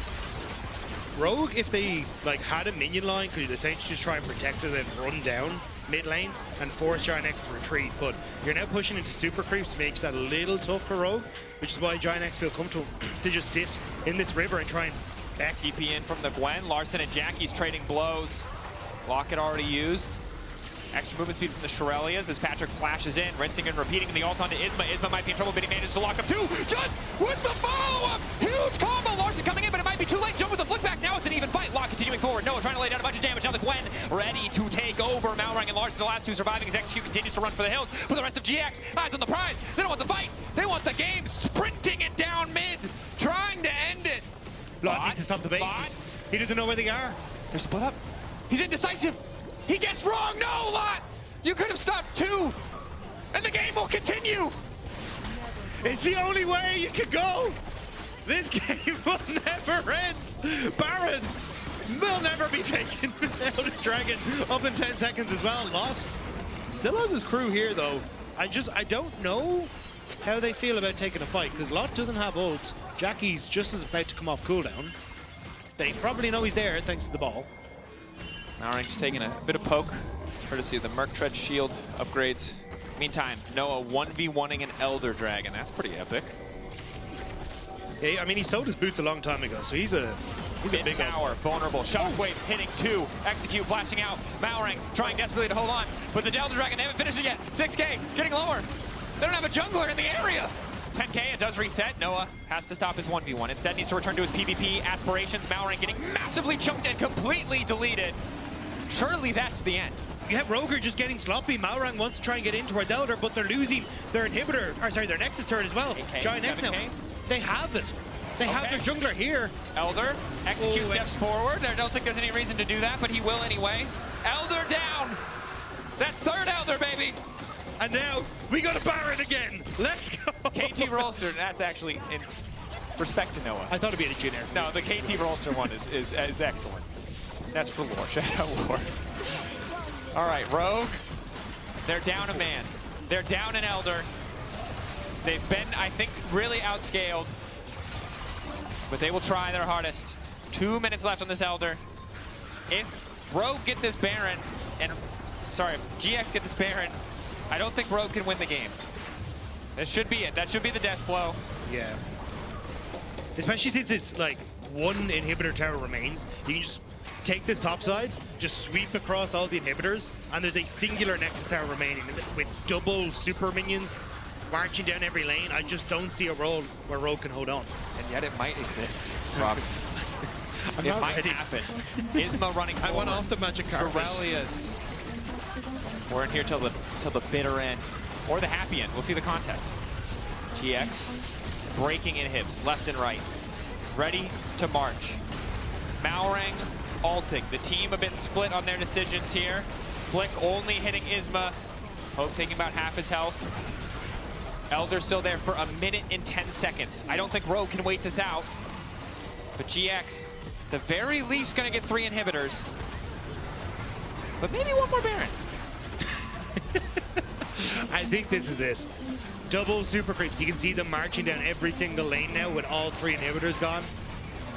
[SPEAKER 2] Rogue, if they like had a minion line, could essentially just try and protect it and run down mid lane and force GIANTX to retreat. But you're now pushing into super creeps, makes that a little tough for Rogue, which is why GIANTX feel comfortable to just sit in this river and try and back.
[SPEAKER 1] TP in from the Gwen. Larssen and Jackie's trading blows. Locket already used. Extra movement speed from the Shirelias as Patrik flashes in, rinsing and repeating the ult onto Isma. Isma might be in trouble, but he manages to lock up 2. Just with the follow-up! Huge combo! Larssen coming in, but it might be too late. Jump with the flick back. Now it's an even fight. Lock continuing forward. Noah trying to lay down a bunch of damage. Now the Gwen ready to take over. Malrang and Larssen, the last 2 surviving as Execute continues to run for the hills. For the rest of GX, eyes on the prize. They don't want the fight. They want the game. Sprinting it down mid. Trying to end it.
[SPEAKER 2] Lot needs to stop the bases. He doesn't know where they are.
[SPEAKER 1] They're split up. He's indecisive. He gets wrong. No, Lot. You could have stopped 2, and the game will continue.
[SPEAKER 2] It's the only way you can go. This game will never end. Baron will never be taken out of Dragon up in 10 seconds as well. Lost. Still has his crew here though. I don't know how they feel about taking a fight because Lot doesn't have ult. Jackie's just as about to come off cooldown. They probably know he's there thanks to the ball.
[SPEAKER 1] Malrang's taking a bit of poke, courtesy of the Merc Tread shield upgrades. Meantime, Noah 1v1ing an Elder Dragon. That's pretty epic.
[SPEAKER 2] Yeah, I mean, he sold his boots a long time ago, so he's a big
[SPEAKER 1] tower, vulnerable. Shockwave hitting 2. Execute, flashing out. Malrang trying desperately to hold on. But the Elder Dragon, they haven't finished it yet. 6K, getting lower. They don't have a jungler in the area. 10K, it does reset. Noah has to stop his 1v1. Instead, needs to return to his PvP aspirations. Malrang getting massively chunked and completely deleted. Surely that's the end.
[SPEAKER 2] You have Roger just getting sloppy. Malrang wants to try and get in towards Elder, but they're losing their inhibitor, or sorry, their Nexus turret as well. GIANTX now. They have it. They have their jungler here.
[SPEAKER 1] Elder executes steps forward. I don't think there's any reason to do that, but he will anyway. Elder down. That's 3rd Elder, baby.
[SPEAKER 2] And now we got a Baron again. Let's go.
[SPEAKER 1] KT Rolster, that's actually in respect to Noah.
[SPEAKER 2] I thought it'd be a generic.
[SPEAKER 1] No, the KT Rolster one is excellent. That's for lore. Shout out lore. All right, Rogue. They're down a man. They're down an Elder. They've been, I think, really outscaled. But they will try their hardest. 2 minutes left on this Elder. If Rogue get this Baron, and sorry, if GX get this Baron, I don't think Rogue can win the game. This should be it. That should be the death blow.
[SPEAKER 2] Yeah. Especially since it's like 1 inhibitor tower remains. You can just take this top side, just sweep across all the inhibitors, and there's a singular Nexus tower remaining with double super minions marching down every lane. I just don't see a role where Rogue can hold on.
[SPEAKER 1] And yet it might exist, Rob. It might happen. Isma running forward.
[SPEAKER 2] I went off the magic carpet.
[SPEAKER 1] Aurelia's. We're in here till the bitter end. Or the happy end. We'll see the context. GX breaking inhibs left and right. Ready to march. Malrang ulting. The team a bit split on their decisions here. Flick only hitting Isma. Hope taking about half his health. Elder still there for 1 minute and 10 seconds. I don't think Rogue can wait this out. But GX, the very least, going to get 3 inhibitors. But maybe 1 more Baron.
[SPEAKER 2] I think this is it. Double super creeps. You can see them marching down every single lane now with all 3 inhibitors gone.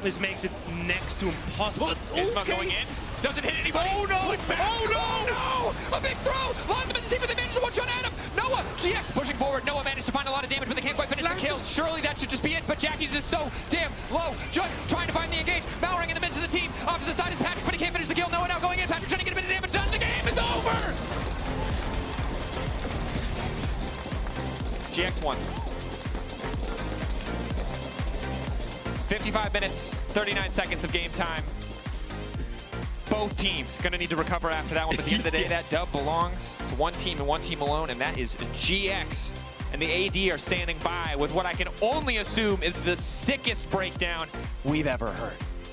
[SPEAKER 2] This makes it next to impossible.
[SPEAKER 1] Isma going in. Doesn't hit anybody.
[SPEAKER 2] Oh no!
[SPEAKER 1] Oh no! Oh no! A big throw! Long the team, but they managed to one-shot Adam. Noah, GX pushing forward. Noah managed to find a lot of damage, but they can't quite finish the kills. Surely that should just be it, but Jackie's is so damn low. Just trying to find the engage. Malrang in the midst of the team. Off to the side is Patrik, but he can't finish the kill. Noah now going in. Patrik trying to get a bit of damage done. The game is over! GX won. 55 minutes, 39 seconds of game time. Both teams going to need to recover after that one, but at the end of the day, that dub belongs to one team and one team alone, and that is GX. And the AD are standing by with what I can only assume is the sickest breakdown we've ever heard.